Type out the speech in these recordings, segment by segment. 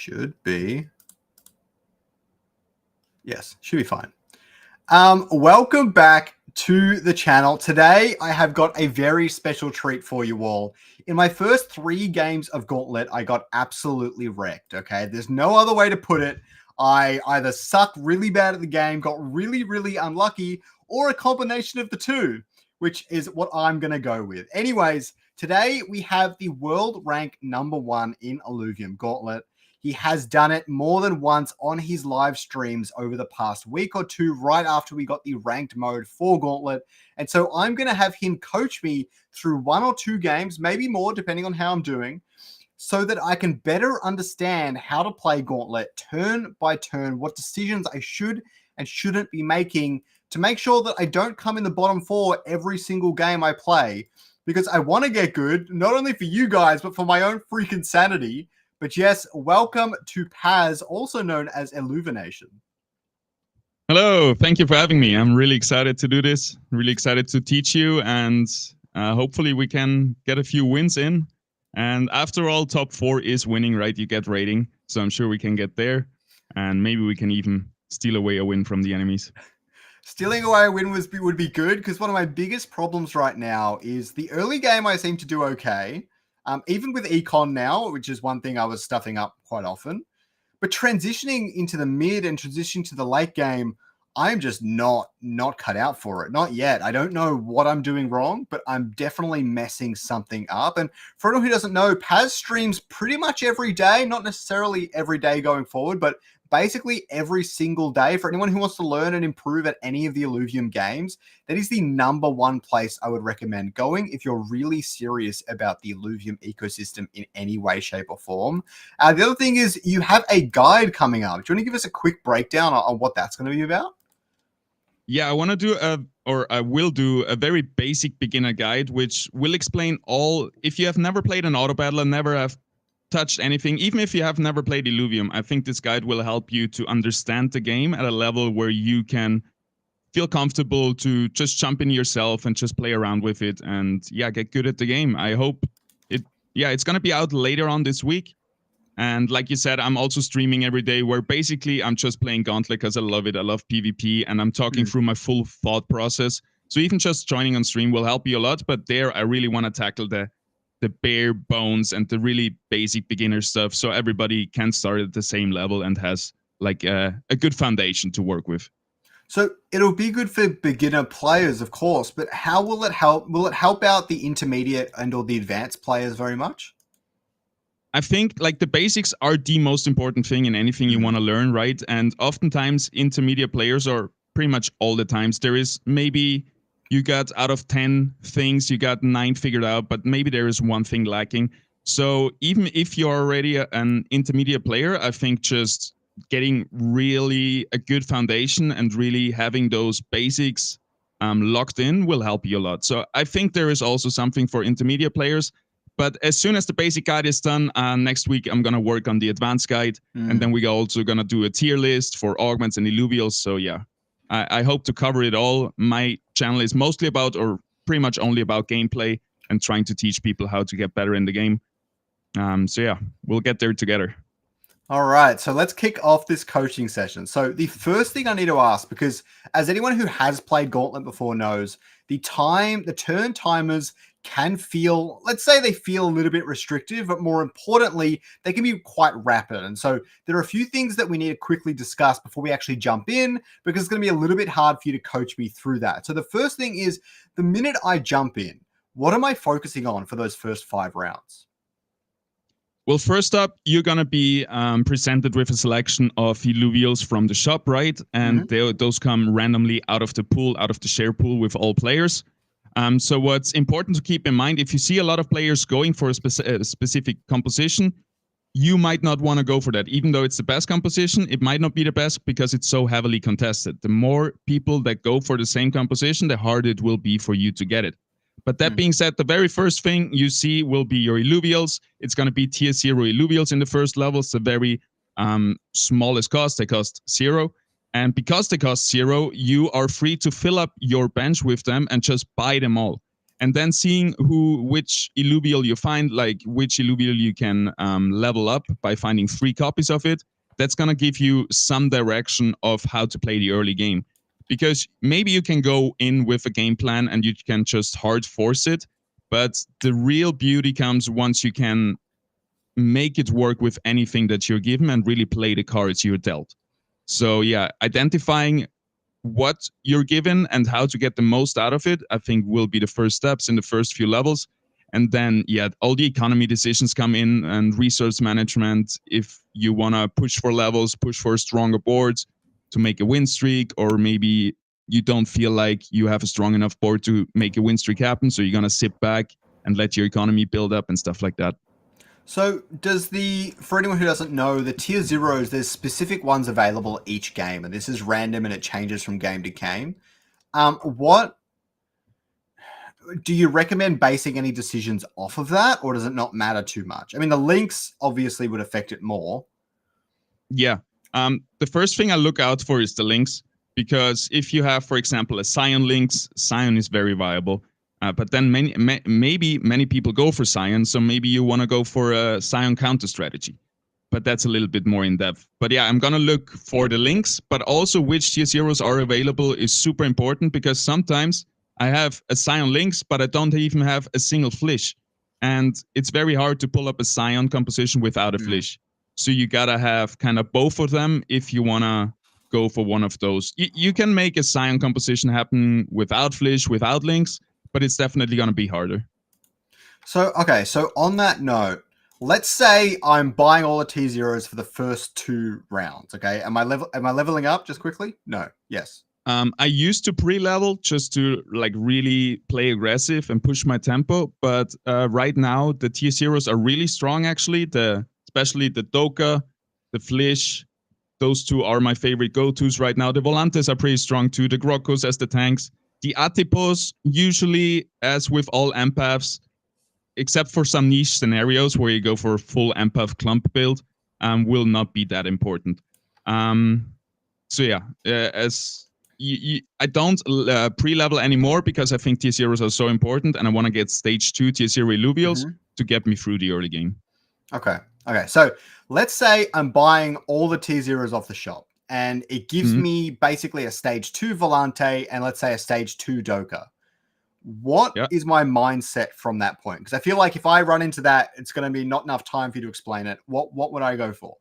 Should be. Yes, should be fine. Welcome back to the channel. Today, I have got a very special treat for you all. In my first 3 games of Gauntlet, I got absolutely wrecked, okay? There's no other way to put it. I either sucked really bad at the game, got really, really unlucky, or a combination of the two, which is what I'm going to go with. Anyways, today we have the world rank #1 in Illuvium Gauntlet. He has done it more than once on his live streams over the past week or two, right after we got the ranked mode for Gauntlet. And so I'm going to have him coach me through 1 or 2 games, maybe more, depending on how I'm doing, so that I can better understand how to play Gauntlet turn by turn, what decisions I should and shouldn't be making to make sure that I don't come in the bottom 4 every single game I play, because I want to get good, not only for you guys, but for my own freaking sanity. But yes, welcome to Paz, also known as Illuvination. Hello, thank you for having me. I'm really excited to do this, really excited to teach you, and hopefully we can get a few wins in. And after all, top 4 is winning, right? You get rating, so I'm sure we can get there, and maybe we can even steal away a win from the enemies. Stealing away a win would be good, because one of my biggest problems right now is the early game I seem to do okay. Even with Econ now, which is one thing I was stuffing up quite often. But transitioning into the mid and transitioning to the late game, I'm just not cut out for it. Not yet. I don't know what I'm doing wrong, but I'm definitely messing something up. And for anyone who doesn't know, Paz streams pretty much every day, not necessarily every day going forward, but basically every single day. For anyone who wants to learn and improve at any of the Illuvium games, that is the #1 place I would recommend going if you're really serious about the Illuvium ecosystem in any way, shape, or form. The other thing is you have a guide coming up. Do you want to give us a quick breakdown on what that's going to be about? Yeah, I want to do I will do a very basic beginner guide, which will explain all. If you have never played an auto battler, never have touched anything, even if you have never played Illuvium, I think this guide will help you to understand the game at a level where you can feel comfortable to just jump in yourself and just play around with it and yeah, get good at the game. I hope it's going to be out later on this week. And like you said, I'm also streaming every day where basically I'm just playing Gauntlet because I love it. I love PvP and I'm talking through my full thought process. So even just joining on stream will help you a lot. But there I really want to tackle the bare bones and the really basic beginner stuff so everybody can start at the same level and has like a good foundation to work with. So it'll be good for beginner players, of course, but how will it help? Will it help out the intermediate and or the advanced players very much? I think like the basics are the most important thing in anything you want to learn, right? And oftentimes intermediate players, or pretty much all the times, there is maybe you got out of 10 things, you got 9 figured out, but maybe there is one thing lacking. So even if you're already an intermediate player, I think just getting really a good foundation and really having those basics locked in will help you a lot. So I think there is also something for intermediate players. But as soon as the basic guide is done, next week I'm going to work on the advanced guide. And then we're also going to do a tier list for augments and illuvials. So yeah, I hope to cover it all. My channel is mostly about, or pretty much only about gameplay and trying to teach people how to get better in the game. So yeah, we'll get there together. All right, so let's kick off this coaching session. So the first thing I need to ask, because as anyone who has played Gauntlet before knows, the turn timers can feel, let's say they feel a little bit restrictive, but more importantly, they can be quite rapid. And so there are a few things that we need to quickly discuss before we actually jump in, because it's going to be a little bit hard for you to coach me through that. So the first thing is, the minute I jump in, what am I focusing on for those first 5 rounds? Well, first up, you're going to be presented with a selection of illuvials from the shop, right? And those come randomly out of the pool, out of the share pool with all players. So what's important to keep in mind, if you see a lot of players going for a specific composition, you might not want to go for that. Even though it's the best composition, it might not be the best because it's so heavily contested. The more people that go for the same composition, the harder it will be for you to get it. But that being said, the very first thing you see will be your illuvials. It's going to be tier 0 illuvials in the first level. It's the very smallest cost. They cost 0. And because they cost 0, you are free to fill up your bench with them and just buy them all. and then seeing which Illuvial you find, like which Illuvial you can level up by finding 3 copies of it. That's going to give you some direction of how to play the early game. Because maybe you can go in with a game plan and you can just hard force it, but the real beauty comes once you can make it work with anything that you're given and really play the cards you're dealt. So yeah, identifying what you're given and how to get the most out of it, I think will be the first steps in the first few levels. And then, yeah, all the economy decisions come in and resource management. If you want to push for levels, push for stronger boards to make a win streak, or maybe you don't feel like you have a strong enough board to make a win streak happen. So you're going to sit back and let your economy build up and stuff like that. So for anyone who doesn't know, the tier 0s, there's specific ones available each game, and this is random and it changes from game to game. What do you recommend basing any decisions off of that, or does it not matter too much? I mean, the links obviously would affect it more. Yeah. The first thing I look out for is the links, because if you have, for example, a Scion links, Scion is very viable. But then maybe many people go for Scion, so maybe you want to go for a Scion counter strategy. But that's a little bit more in depth. But yeah, I'm going to look for the links, but also which tier 0s are available is super important, because sometimes I have a Scion links, but I don't even have a single Flish. And it's very hard to pull up a Scion composition without a Flish. So you got to have kind of both of them if you want to go for one of those. You can make a Scion composition happen without Flish, without links, but it's definitely going to be harder. So, okay, so on that note, let's say I'm buying all the T0s for the first 2 rounds, okay? Am I leveling up just quickly? No. Yes. I used to pre-level just to like really play aggressive and push my tempo, but right now the tier 0s are really strong actually, especially the Doka, the Flish. Those 2 are my favorite go-tos right now. The Volantes are pretty strong too, the Grokos as the tanks. The Atipos, usually, as with all empaths, except for some niche scenarios where you go for a full empath clump build, will not be that important. So yeah, I don't pre-level anymore because I think tier 0s are so important, and I want to get stage 2 tier 0 Illuvials to get me through the early game. Okay. So let's say I'm buying all the tier 0s off the shop, and it gives me basically a stage 2 Volante and let's say a stage 2 Doka. What is my mindset from that point? Because I feel like if I run into that, it's going to be not enough time for you to explain it. What would I go for?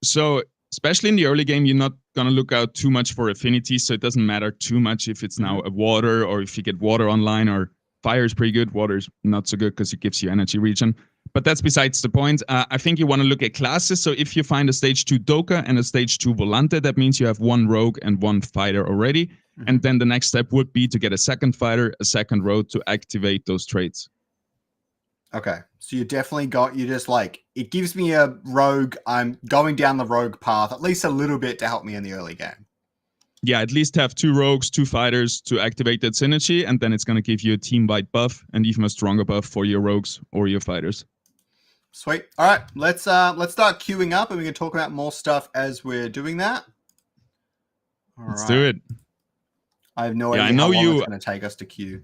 So especially in the early game, you're not going to look out too much for affinities, so it doesn't matter too much if it's now a water or if you get water online, or fire is pretty good, water is not so good because it gives you energy regen. But that's besides the point. I think you want to look at classes. So if you find a stage 2 Doka and a stage 2 Volante, that means you have 1 rogue and 1 fighter already. And then the next step would be to get a second fighter, a second rogue to activate those traits. Okay. So you definitely it gives me a rogue. I'm going down the rogue path at least a little bit to help me in the early game. Yeah, at least have 2 rogues, 2 fighters to activate that synergy, and then it's going to give you a team-wide buff and even a stronger buff for your rogues or your fighters. Sweet. All right, let's start queuing up, and we can talk about more stuff as we're doing that. Let's do it. I have no idea how long it's going to take us to queue.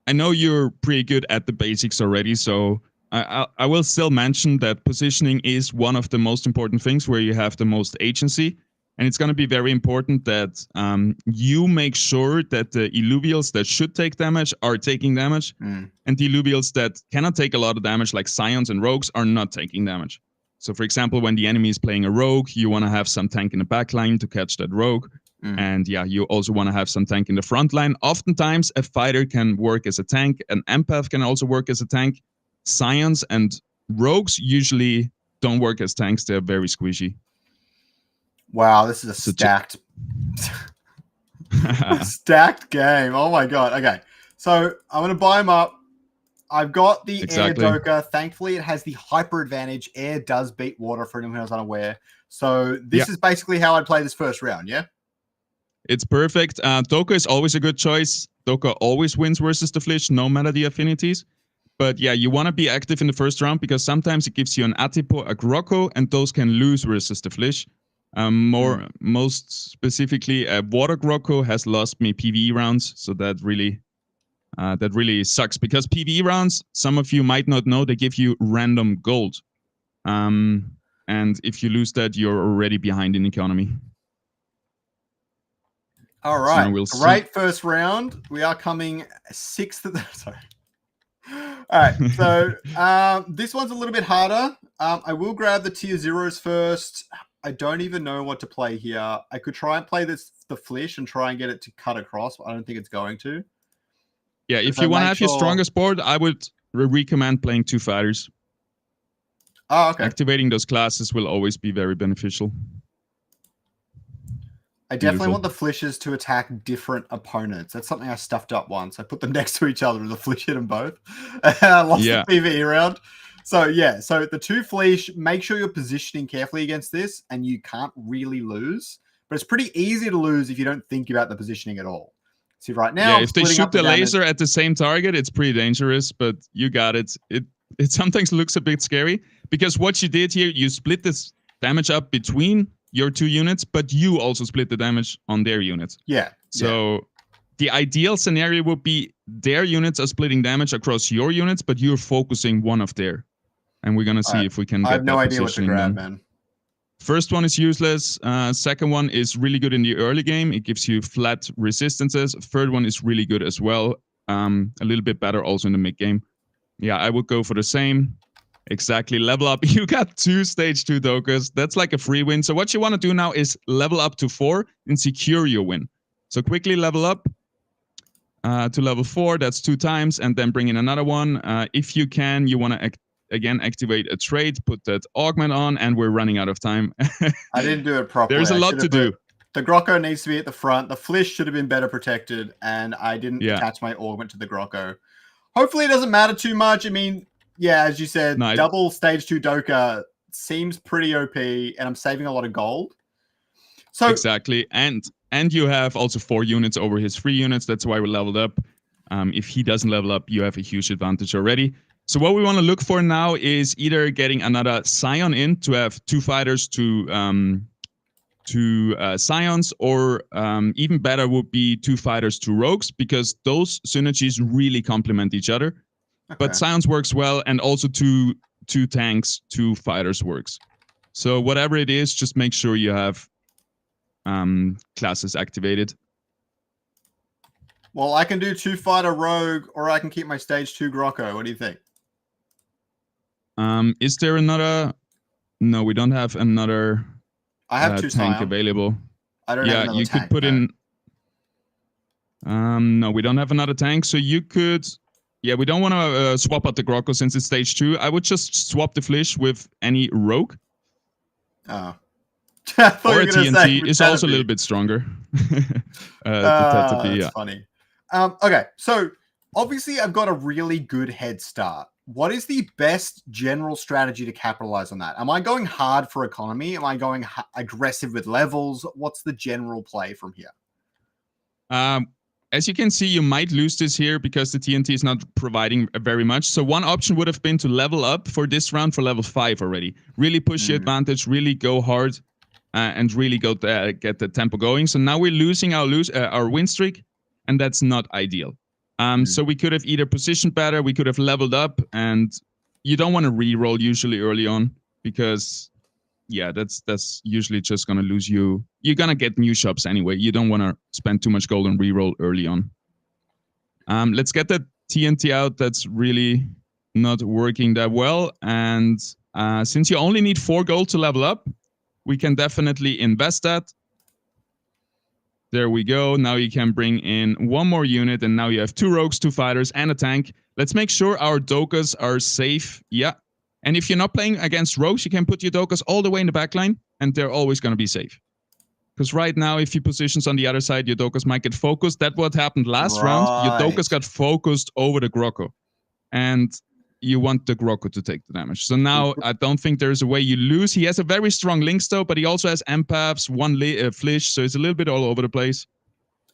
I know you're pretty good at the basics already, so I will still mention that positioning is one of the most important things where you have the most agency. And it's going to be very important that you make sure that the Illuvials that should take damage are taking damage, and the Illuvials that cannot take a lot of damage, like Scions and Rogues, are not taking damage. So, for example, when the enemy is playing a Rogue, you want to have some tank in the backline to catch that Rogue. And yeah, you also want to have some tank in the front line. Oftentimes, a fighter can work as a tank. An empath can also work as a tank. Scions and Rogues usually don't work as tanks. They're very squishy. Wow, this is a stacked stacked game. Oh my god. Okay. So I'm gonna buy them up. I've got the Air Doka. Thankfully, it has the hyper advantage. Air does beat water for anyone who's unaware. So this is basically how I'd play this first round, yeah? It's perfect. Doka is always a good choice. Doka always wins versus the Flish, no matter the affinities. But yeah, you want to be active in the first round because sometimes it gives you an Atipo, a Grokko, and those can lose versus the Flish. Most specifically, Water Grocco has lost me PvE rounds, so that really sucks, because PvE rounds, some of you might not know, they give you random gold. And if you lose that, you're already behind in economy. All right, so great first round. We are coming 6th. Sorry. All right, so this one's a little bit harder. I will grab the tier 0s first. I don't even know what to play here. I could try and play the Flish and try and get it to cut across, but I don't think it's going to. Yeah, if you want to have your strongest board, I would recommend playing 2 fighters. Oh, okay. Activating those classes will always be very beneficial. I definitely want the Flishes to attack different opponents. That's something I stuffed up once. I put them next to each other and the Flish hit them both. I lost the PvE round. So yeah, so the 2 Flish, make sure you're positioning carefully against this and you can't really lose. But it's pretty easy to lose if you don't think about the positioning at all. See, right now, yeah, if they shoot the laser at the same target, it's pretty dangerous, but you got it. It sometimes looks a bit scary, because what you did here, you split this damage up between your 2 units, but you also split the damage on their units. Yeah. So the ideal scenario would be their units are splitting damage across your units, but you're focusing one of their. And we're going to see if we can get that. I have no idea what to grab, man. First one is useless. Second one is really good in the early game. It gives you flat resistances. Third one is really good as well. A little bit better also in the mid game. Yeah, I would go for the same. Exactly. Level up. You got 2 stage 2 Dokas. That's like a free win. So what you want to do now is level up to 4 and secure your win. So quickly level up to level 4. That's 2 times. And then bring in another one. If you can, you want to again activate a trait, put that augment on, and we're running out of time. I didn't do it properly. There's a lot to do. The Grocco needs to be at the front. The Flish should have been better protected, and I didn't attach my augment to the Grocco. Hopefully it doesn't matter too much. I mean, yeah, as you said, double stage 2 Doka seems pretty OP, and I'm saving a lot of gold. So exactly, and you have also 4 units over his 3 units. That's why we leveled up. If he doesn't level up, you have a huge advantage already. So what we want to look for now is either getting another Scion in to have 2 fighters to Scions, or even better would be 2 fighters to Rogues, because those synergies really complement each other. Okay. But Scions works well, and also 2 tanks, 2 fighters works. So whatever it is, just make sure you have classes activated. Well, I can do 2 fighter Rogue, or I can keep my stage 2 Grocco. What do you think? Is there another? No, we don't have another. I have 2 tank available. I don't have another you tank, could put in. No, we don't have another tank, so you could. Yeah, we don't want to swap out the Grocco since it's stage 2. I would just swap the Flish with any Rogue. Oh. Or a TNT is also a little bit stronger. That's funny. Okay, so obviously I've got a really good head start. What is the best general strategy to capitalize on that? Am I going hard for economy? Am I going aggressive with levels? What's the general play from here? As you can see, you might lose this here because the TNT is not providing very much. So one option would have been to level up for this round for level 5 already. Really push your advantage, really go hard, and really go get the tempo going. So now we're losing our win streak, and that's not ideal. So we could have either positioned better, we could have leveled up, and you don't want to re-roll usually early on, because yeah, that's usually just going to lose you. You're going to get new shops anyway. You don't want to spend too much gold on re-roll early on. Let's get that TNT out. That's really not working that well. And since you only need 4 gold to level up, we can definitely invest that. There we go. Now you can bring in 1 more unit, and now you have 2 rogues, 2 fighters, and a tank. Let's make sure our Dokas are safe. Yeah. And if you're not playing against rogues, you can put your Dokas all the way in the backline, and they're always going to be safe. Because right now, if you positions on the other side, your Dokas might get focused. That's what happened last round. Your Dokas got focused over the Grocco. And you want the Grocco to take the damage. So now I don't think there's a way you lose. He has a very strong links though, but he also has empaths, 1 Flish, so it's a little bit all over the place.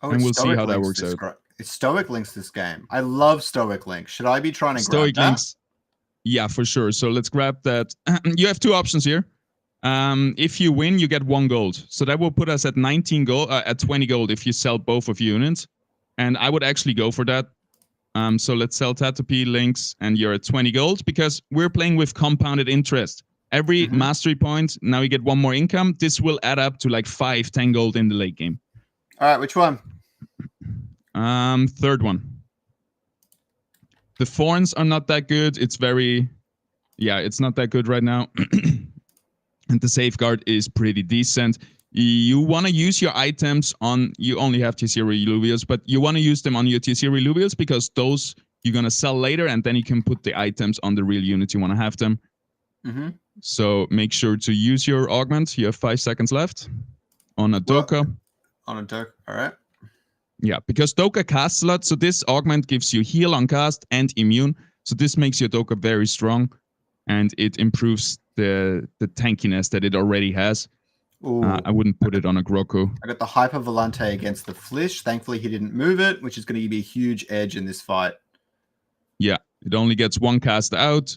Oh, and we'll see how that works out. It's Stoic links this game. I love Stoic links. Should I be trying to grab Stoic links? Yeah, for sure. So let's grab that. You have 2 options here. If you win, you get 1 gold. So that will put us at 19 gold, at 20 gold if you sell both of your units. And I would actually go for that. So let's sell Tatopy links, and you're at 20 gold because we're playing with compounded interest. Every mastery point, now you get 1 more income. This will add up to like 5, 10 gold in the late game. All right, which one? Third one. The thorns are not that good. It's not that good right now. And the safeguard is pretty decent. You want to use your items on, you only have tier 0 Illuviums, but you want to use them on your tier 0 Illuviums because those you're going to sell later, and then you can put the items on the real units you want to have them. So make sure to use your augment. You have 5 seconds left on a Doka. On a Doka, all right. Yeah, because Doka casts a lot, so this augment gives you heal on cast and immune. So this makes your Doka very strong, and it improves the tankiness that it already has. I wouldn't put it on a Groko. I got the Hyper Volante against the Flish. Thankfully, he didn't move it, which is going to give me a huge edge in this fight. Yeah, it only gets 1 cast out.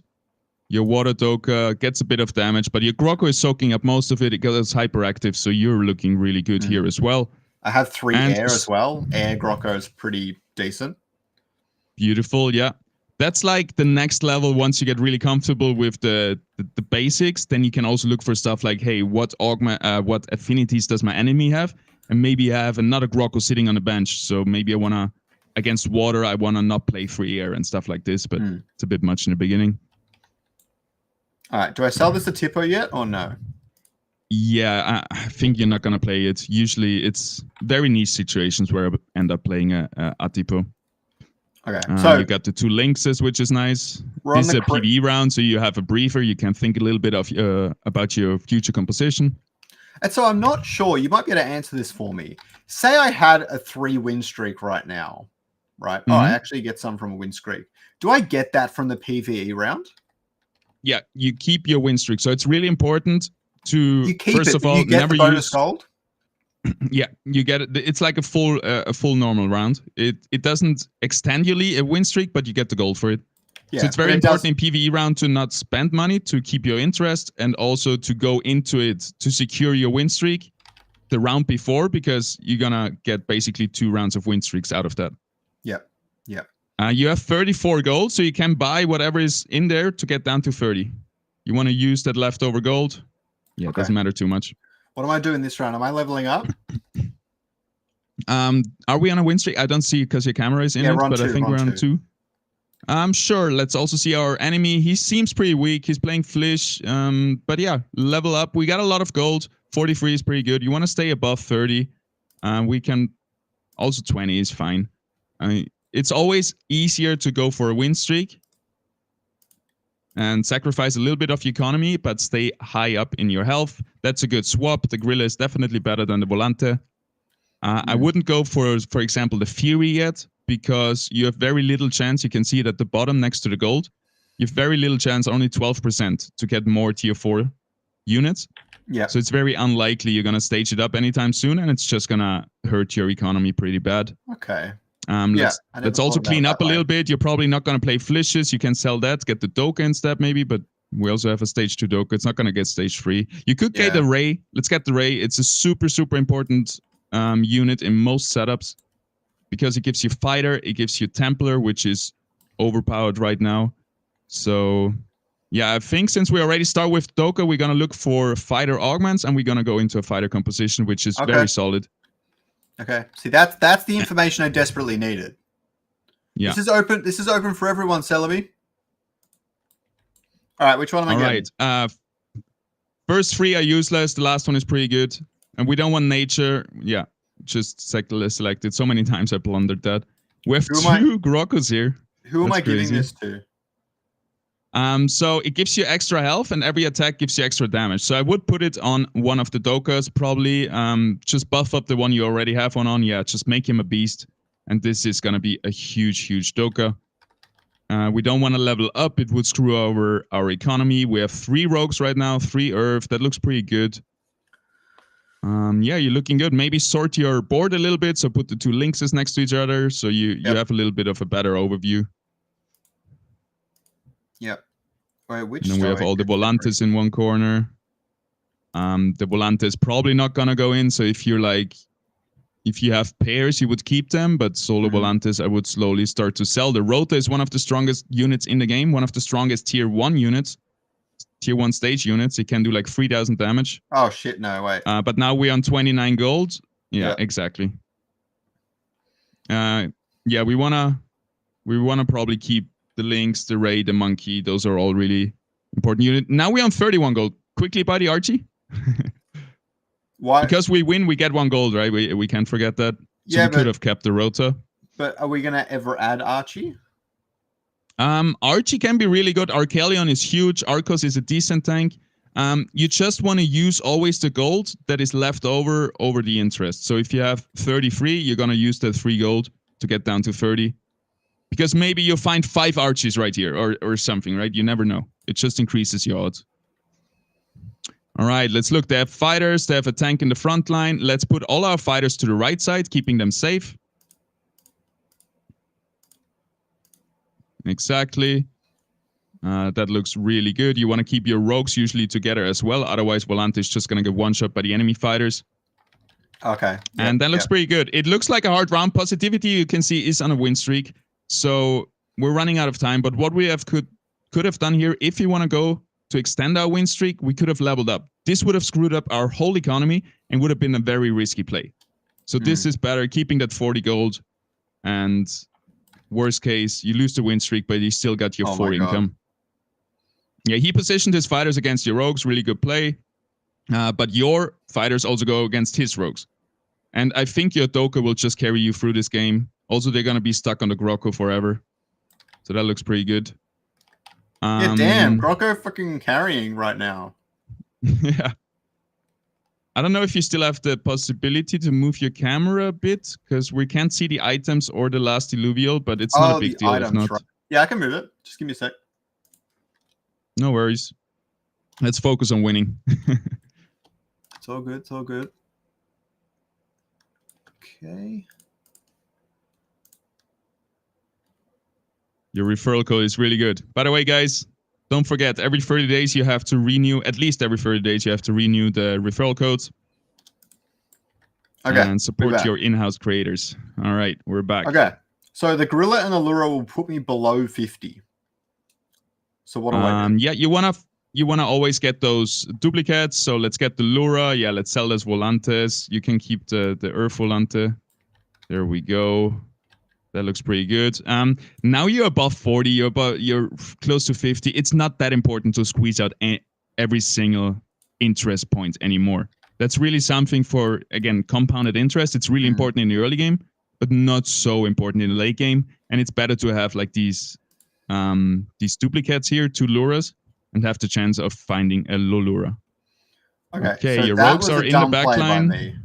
Your Water Doka gets a bit of damage, but your Groko is soaking up most of it because it's hyperactive, so you're looking really good here as well. I have 3 air as well. Air Groko is pretty decent. Beautiful, yeah. That's like the next level. Once you get really comfortable with the basics, then you can also look for stuff like, hey, what affinities does my enemy have? And maybe I have another Groko sitting on the bench. So maybe I want to, against water, I want to not play free air and stuff like this, but it's a bit much in the beginning. All right, do I sell this to Tipo yet or no? Yeah, I think you're not going to play it. Usually it's very niche situations where I end up playing a Tipo. Okay, so you got the 2 Lynxes, which is nice. This is a PvE round, so you have a briefer. You can think a little bit of about your future composition. And so I'm not sure. You might be able to answer this for me. Say I had a 3 win streak right now, right? Oh, I actually get some from a win streak. Do I get that from the PvE round? Yeah, you keep your win streak. So it's really important to, first of all, you get never the bonus use gold. Yeah, you get it. It's like a full normal round. It doesn't extend you a win streak, but you get the gold for it. Yeah, so it's very important in PvE round to not spend money, to keep your interest, and also to go into it to secure your win streak the round before, because you're gonna get basically 2 rounds of win streaks out of that. Yep. Yep. You have 34 gold, so you can buy whatever is in there to get down to 30. You want to use that leftover gold? Yeah, it doesn't matter too much. What am I doing this round? Am I leveling up? Are we on a win streak? I don't see because your camera is in it, but I think we're on 2. Sure. Let's also see our enemy. He seems pretty weak. He's playing Flish. But yeah, level up. We got a lot of gold. 43 is pretty good. You want to stay above 30. We can also 20 is fine. It's always easier to go for a win streak and sacrifice a little bit of economy, but stay high up in your health. That's a good swap. The Gorilla is definitely better than the Volante. I wouldn't go for example, the Fury yet, because you have very little chance. You can see it at the bottom next to the gold. You have very little chance, only 12%, to get more tier 4 units. Yeah. So it's very unlikely you're going to stage it up anytime soon, and it's just going to hurt your economy pretty bad. Okay. Let's also clean up a little bit. You're probably not going to play Flishes. You can sell that, get the Doka instead maybe, but we also have a stage 2 Doka. It's not going to get stage 3. You could get the Ray. Let's get the Ray. It's a super, super important unit in most setups because it gives you Fighter, it gives you Templar, which is overpowered right now. So yeah, I think since we already start with Doka, we're going to look for Fighter augments, and we're going to go into a Fighter composition, which is very solid. Okay. See, that's the information I desperately needed. Yeah. This is open for everyone, Celebi. All right, which one am I getting? All right. First 3 are useless. The last one is pretty good. And we don't want nature. Yeah, just selected. So many times I blundered that. We have 2 Grokos here. Who am I giving this to? So it gives you extra health, and every attack gives you extra damage. So I would put it on one of the Dokas, probably. Just buff up the one you already have one on. Yeah, just make him a beast. And this is going to be a huge, huge Doka. We don't want to level up. It would screw over our economy. We have 3 rogues right now, 3 Earth. That looks pretty good. Yeah, you're looking good. Maybe sort your board a little bit. So put the 2 Lynxes next to each other. So you have a little bit of a better overview. Yep. Wait, which and then we have all the Volantes in one corner. The Volante is probably not gonna go in. So if you're like, if you have pairs, you would keep them, but solo Volantes, I would slowly start to sell. The Rota is one of the strongest units in the game, one of the strongest tier 1 units, tier 1 stage units. It can do like 3,000 damage. Oh shit, no, wait. But now we're on 29 gold. Yeah, exactly. Yeah, we wanna probably keep the Lynx, the Ray, the Monkey. Those are all really important units. Now we're on 31 gold. Quickly, buddy, Archie. Why? Because we win, we get 1 gold, right? We can't forget that. So we could have kept the Rota. But are we gonna ever add Archie? Archie can be really good. Arcalion is huge. Arcos is a decent tank. You just want to use always the gold that is left over the interest. So if you have 33, you're gonna use that 3 gold to get down to 30. Because maybe you'll find 5 Archies right here or something, right? You never know. It just increases your odds. All right, let's look. They have fighters. They have a tank in the front line. Let's put all our fighters to the right side, keeping them safe. Exactly. That looks really good. You want to keep your rogues usually together as well. Otherwise, Volante is just going to get one-shot by the enemy fighters. Okay. And that looks pretty good. It looks like a hard round. Positivity, you can see, is on a win streak. So we're running out of time. But what we could have done here, if you want to go to extend our win streak, we could have leveled up. This would have screwed up our whole economy and would have been a very risky play. So this is better, keeping that 40 gold. And worst case, you lose the win streak, but you still got your 4 income. Yeah, he positioned his fighters against your rogues. Really good play. But your fighters also go against his rogues. And I think your Doka will just carry you through this game. Also, they're going to be stuck on the Grocco forever. So that looks pretty good. Yeah, damn. Grocco fucking carrying right now. Yeah. I don't know if you still have the possibility to move your camera a bit, because we can't see the items or the last Illuvial, but it's not a big deal if not. Right. Yeah, I can move it. Just give me a sec. No worries. Let's focus on winning. It's all good. It's all good. Okay. Your referral code is really good. By the way, guys, don't forget, every 30 days you have to renew, at least every 30 days you have to renew the referral codes. Okay. And support your in-house creators. All right, we're back. Okay. So the Gorilla and the Lura will put me below 50. So what do I do? Yeah, you wanna always get those duplicates. So let's get the Lura. Yeah, let's sell those Volantes. You can keep the Earth Volante. There we go. That looks pretty good. Now you're above 40. You're close to 50. It's not that important to squeeze out every single interest point anymore. That's really something for, again, compounded interest. It's really important in the early game, but not so important in the late game. And it's better to have like these duplicates here, 2 Luras, and have the chance of finding a Lolura. Okay, so your rogues are in the back line.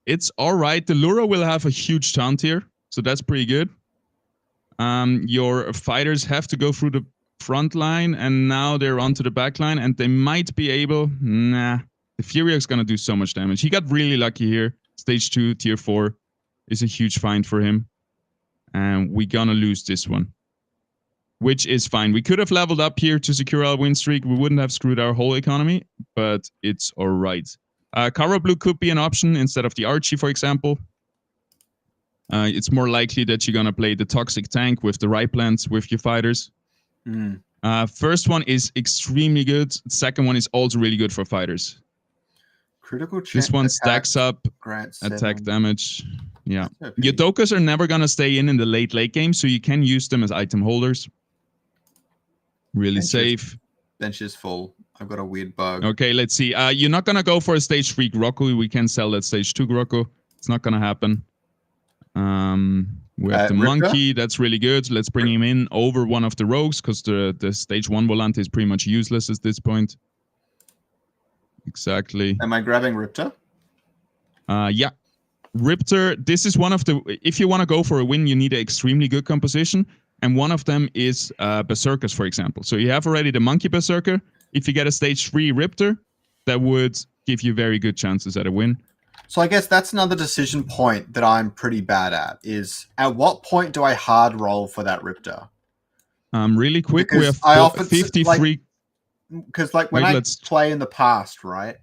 It's all right. The Lura will have a huge taunt here, so that's pretty good. Your fighters have to go through the front line, and now they're onto the back line, and they might be able... Nah, the Furia's going to do so much damage. He got really lucky here. Stage 2, tier 4 is a huge find for him. And we're going to lose this one, which is fine. We could have leveled up here to secure our win streak. We wouldn't have screwed our whole economy, but it's all right. Kara Blue could be an option instead of the Archie, for example. It's more likely that you're going to play the Toxic Tank with the Riplands with your fighters. First one is extremely good. Second one is also really good for fighters. Critical this one stacks up attack damage. Yeah. Your Dokas are never going to stay in the late game, so you can use them as item holders. Really safe. Bench is full. I've got a weird bug. Okay, let's see. You're not going to go for a stage 3 Grocco. We can sell that stage 2 Grocco. It's not going to happen. We have the Monkey. That's really good. Let's bring him in over one of the rogues, because the stage 1 Volante is pretty much useless at this point. Exactly. Am I grabbing Riptor? Yeah. Riptor, this is one of the... If you want to go for a win, you need an extremely good composition. And one of them is Berserkers, for example. So you have already the Monkey Berserker. If you get a stage 3 Riptor, that would give you very good chances at a win. So I guess that's another decision point that I'm pretty bad at, is at what point do I hard roll for that Riptor? Really quick, Because we have 53... because like when I play in the past, right,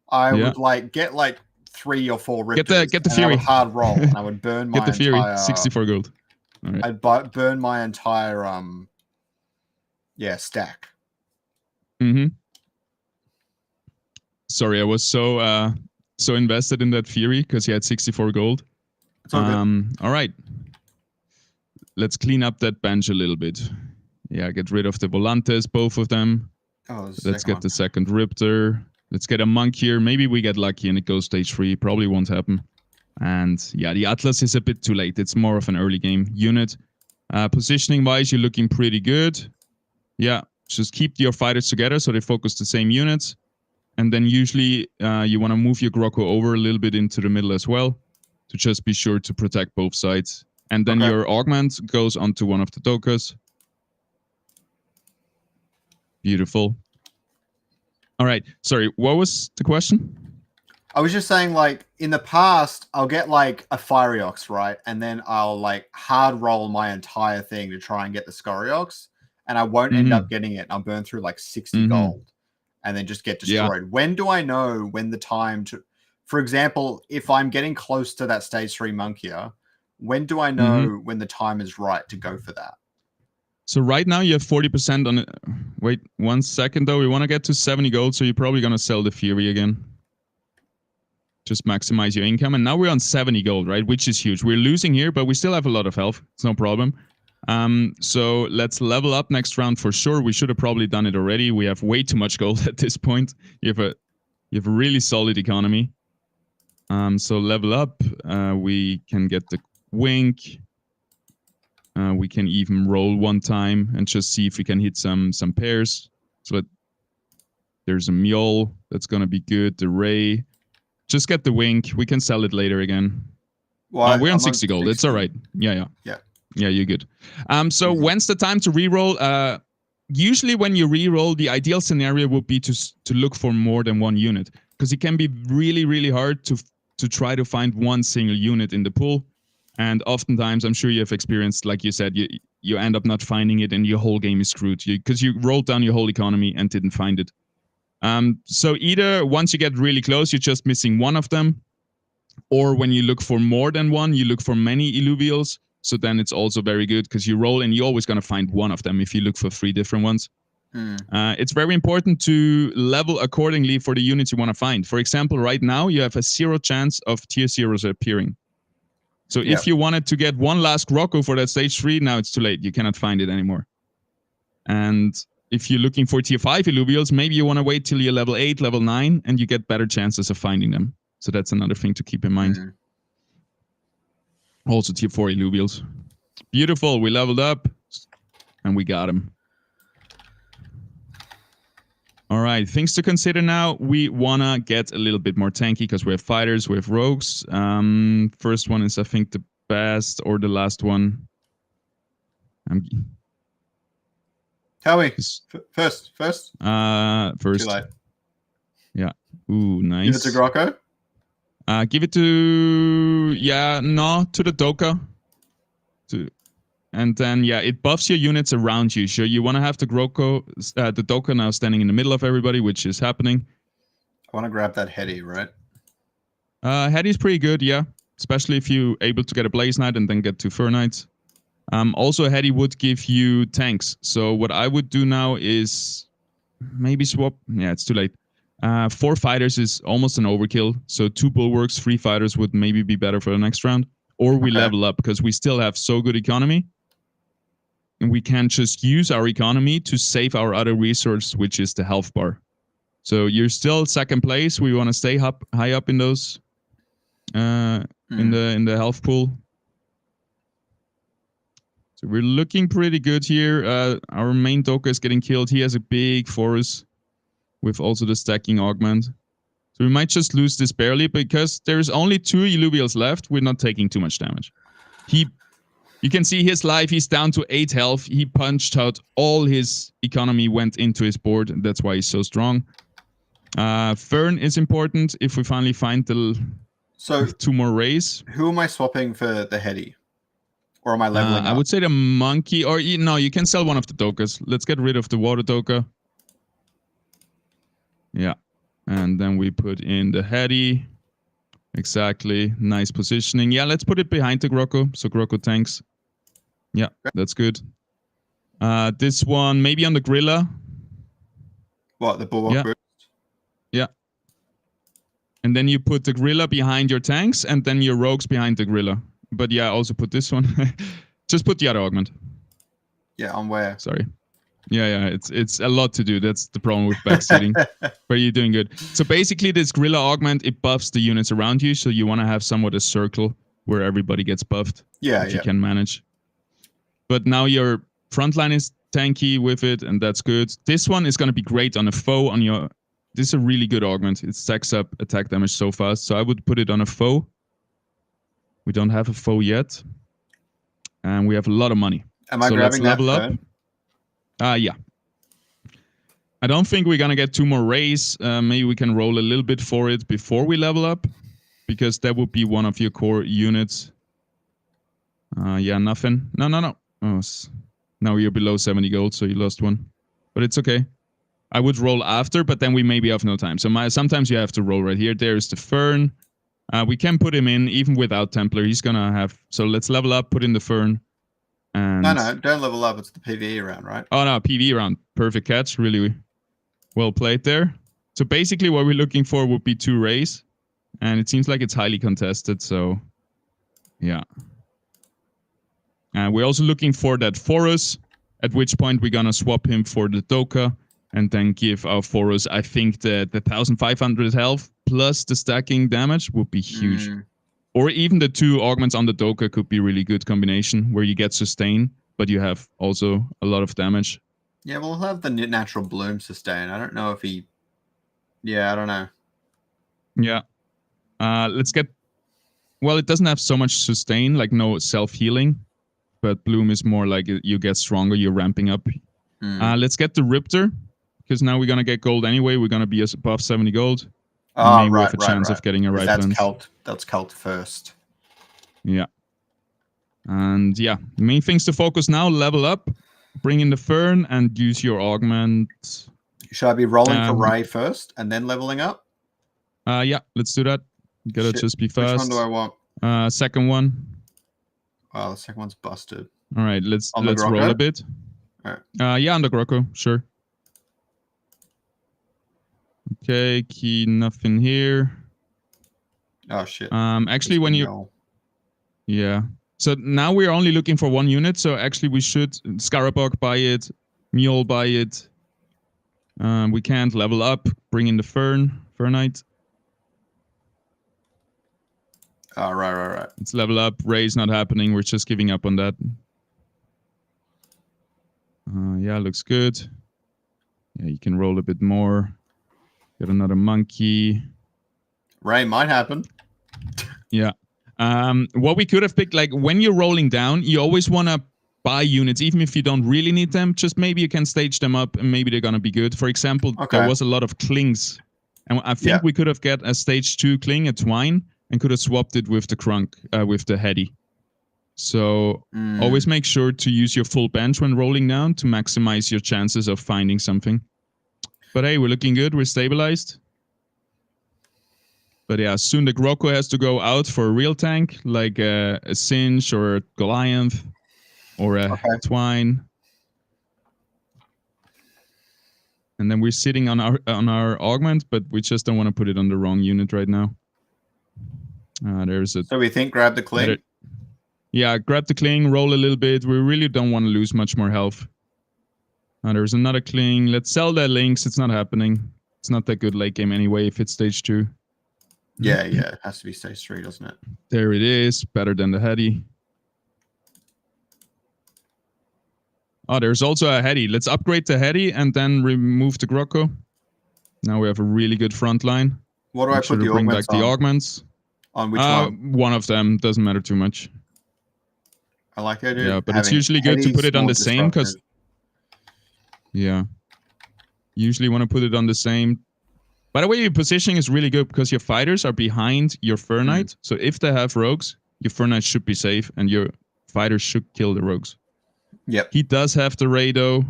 I would like get like 3 or 4 rippers. Get the Fury. I would hard roll, and I would burn my get the Fury. entire 64 gold. All right. I'd burn my entire stack. Mm-hmm. Sorry, I was so invested in that Fury because he had 64 gold. All right. Let's clean up that bench a little bit. Yeah, get rid of the Volantes, both of them. Oh, let's get the second Riptor. Let's get a Monk here. Maybe we get lucky and it goes stage 3. Probably won't happen. And yeah, the Atlas is a bit too late. It's more of an early game unit. Positioning-wise, you're looking pretty good. Yeah, just keep your fighters together so they focus the same units. And then usually you want to move your Grocko over a little bit into the middle as well to just be sure to protect both sides. And then your Augment goes onto one of the Dokas. Beautiful. All right. Sorry, what was the question? I was just saying, like, in the past, I'll get, like, a Firiox, right? And then I'll, like, hard roll my entire thing to try and get the Scoriox. And I won't end up getting it. I'll burn through, like, 60 gold. And then just get destroyed. Yeah. When do I know when the time to... For example, if I'm getting close to that stage 3 monk here, when do I know when the time is right to go for that? So right now you have 40% on it. Wait 1 second though. We want to get to 70 gold, so you're probably going to sell the Fury again. Just maximize your income. And now we're on 70 gold, right? Which is huge. We're losing here, but we still have a lot of health. It's no problem. So let's level up next round for sure. We should have probably done it already. We have way too much gold at this point. You have a really solid economy. So level up. We can get the Wink. We can even roll 1 time and just see if we can hit some pairs. So there's a Mule. That's going to be good. The Ray. Just get the Wink. We can sell it later again. Well, we're on 60 gold. 60. It's all right. Yeah, you're good. So when's the time to reroll? Usually when you reroll, the ideal scenario would be to look for more than 1 unit, because it can be really, really hard to try to find 1 single unit in the pool. And oftentimes, I'm sure you have experienced, like you said, you end up not finding it and your whole game is screwed because you rolled down your whole economy and didn't find it. So either once you get really close, you're just missing 1 of them, or when you look for more than 1, you look for many Illuvials. So then it's also very good because you roll and you're always going to find 1 of them if you look for 3 different ones. It's very important to level accordingly for the units you want to find. For example, right now you have a 0 chance of tier 0s appearing. So if you wanted to get 1 last Grocko for that stage 3, now it's too late. You cannot find it anymore. And if you're looking for tier 5 Illuvials, maybe you want to wait till you're level 8, level 9, and you get better chances of finding them. So that's another thing to keep in mind. Also tier 4 Illuvials. Beautiful. We leveled up and we got him. All right, things to consider now. We want to get a little bit more tanky because we have fighters, we have rogues. First one is, I think, the best, or the last one. Tell me. First. First. Too late. Yeah. Ooh, nice. Give it to Grocko? Give it to... to the Doka. And then, it buffs your units around you. So you want to have the Grocko, the Doka now standing in the middle of everybody, which is happening. I want to grab that Heady, right? Heady's pretty good, yeah. Especially if you're able to get a Blaze Knight and then get 2 Fur Knights. Also, Heady would give you tanks. So what I would do now is maybe swap. Yeah, it's too late. 4 fighters is almost an overkill. So 2 Bulwarks, 3 fighters would maybe be better for the next round. Or we level up because we still have so good economy. And we can just use our economy to save our other resource, which is the health bar. So you're still 2nd place. We want to stay high up in those in the health pool. So we're looking pretty good here. Our main Doka is getting killed. He has a big forest with also the stacking augment. So we might just lose this barely because there's only 2 Illuvials left. We're not taking too much damage. You can see his life. He's down to 8 health. He punched out all his economy, went into his board. That's why he's so strong. Fern is important if we finally find the 2 more rays. Who am I swapping for the Heady? Or am I leveling up? I would say the Monkey. Or no, you can sell one of the Dokas. Let's get rid of the Water Doka. Yeah. And then we put in the heady. Exactly. Nice positioning. Yeah, let's put it behind the Grocco. So Grocco tanks. Yeah, that's good. This one, maybe on the Grilla. What, the Bulwark boost? Yeah. And then you put the Grilla behind your tanks and then your rogues behind the Grilla. But yeah, also put this one. Just put the other augment. Yeah, on where? Sorry. Yeah, it's a lot to do. That's the problem with backseating. But you're doing good. So basically this Grilla augment, it buffs the units around you. So you want to have somewhat a circle where everybody gets buffed. Yeah, if you can manage. But now your frontline is tanky with it, and that's good. This one is going to be great on a foe. This is a really good augment. It stacks up attack damage so fast. So I would put it on a foe. We don't have a foe yet. And we have a lot of money. Am I grabbing that level up? Yeah. I don't think we're going to get 2 more rays. Maybe we can roll a little bit for it before we level up, because that would be one of your core units. Yeah, nothing. No. Oh, now you're below 70 gold, so you lost one. But it's okay. I would roll after, but then we maybe have no time. So sometimes you have to roll right here. There's the Fern. We can put him in even without Templar. He's going to have... So let's level up, put in the Fern. And no, don't level up. It's the PvE round, right? Oh, no, PvE round. Perfect catch. Really well played there. So basically what we're looking for would be 2 rays. And it seems like it's highly contested, so... Yeah. And we're also looking for that Forus, at which point we're going to swap him for the Doka and then give our Forus, I think the 1500 health plus the stacking damage would be huge. Or even the 2 augments on the Doka could be really good combination where you get sustain, but you have also a lot of damage. Yeah, we'll have the natural bloom sustain. I don't know if he... Yeah, I don't know. Yeah. Let's get... Well, it doesn't have so much sustain, like no self-healing. But Bloom is more like you get stronger, you're ramping up. Let's get the Riptor, because now we're going to get gold anyway. We're going to be above 70 gold. Oh, we have a chance of getting a right lens. That's cult first. Yeah. And yeah, main things to focus now, level up, bring in the Fern, and use your augment. Should I be rolling for Ray first and then leveling up? Yeah, let's do that. Gotta just be fast. Which one do I want? Second one. Oh, the second one's busted. All right, let's roll a bit. All right. Yeah, on the Grocco, sure. Okay, key, nothing here. Oh shit. Actually, when you... Yeah. So now we're only looking for 1 unit. So actually, we should Scarabog buy it, Mule buy it. We can't level up. Bring in the Fernite. Oh, right. Let's level up. Ray's not happening. We're just giving up on that. Yeah, looks good. Yeah, you can roll a bit more. Get another monkey. Ray might happen. Yeah. What we could have picked, like when you're rolling down, you always want to buy units, even if you don't really need them. Just maybe you can stage them up and maybe they're going to be good. For example, there was a lot of clings. And I think we could have got a stage 2 cling, a twine, and could have swapped it with the crunk, with the heady. So always make sure to use your full bench when rolling down to maximize your chances of finding something. But hey, we're looking good. We're stabilized. But yeah, soon the Grocco has to go out for a real tank, like a Singe or a Goliath or a Twine. And then we're sitting on our augment, but we just don't want to put it on the wrong unit right now. There's a... So we think grab the cling? Yeah, grab the cling, roll a little bit. We really don't want to lose much more health. There's another cling. Let's sell that links. It's not happening. It's not that good late game anyway if it's stage 2. Yeah, it has to be stage 3, doesn't it? There it is. Better than the heady. Oh, there's also a heady. Let's upgrade the heady and then remove the Grocco. Now we have a really good front line. What do I put the bring augments back on? The augments. On which one? One of them. Doesn't matter too much. I like the idea. Yeah, but it's usually good to put it on the same because... Yeah. Usually want to put it on the same. By the way, your positioning is really good because your fighters are behind your Fernite. So if they have rogues, your Fernite should be safe and your fighters should kill the rogues. Yep. He does have the Ray though.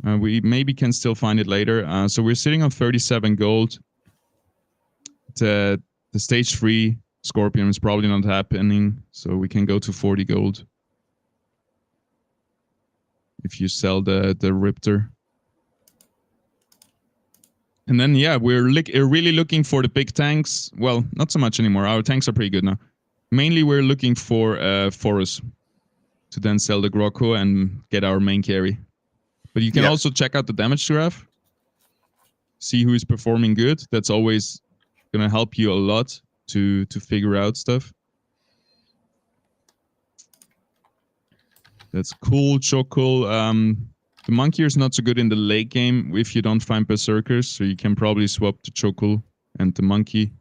We maybe can still find it later. So we're sitting on 37 gold. The stage 3 Scorpion is probably not happening, so we can go to 40 gold. If you sell the Riptor. And then, yeah, we're really looking for the big tanks. Well, not so much anymore. Our tanks are pretty good now. Mainly, we're looking for Forest to then sell the Grokko and get our main carry. But you can also check out the damage graph. See who is performing good. That's always going to help you a lot to figure out stuff. That's cool, Chokul. The Monkey is not so good in the late game if you don't find Berserkers, so you can probably swap the Chokul and the Monkey.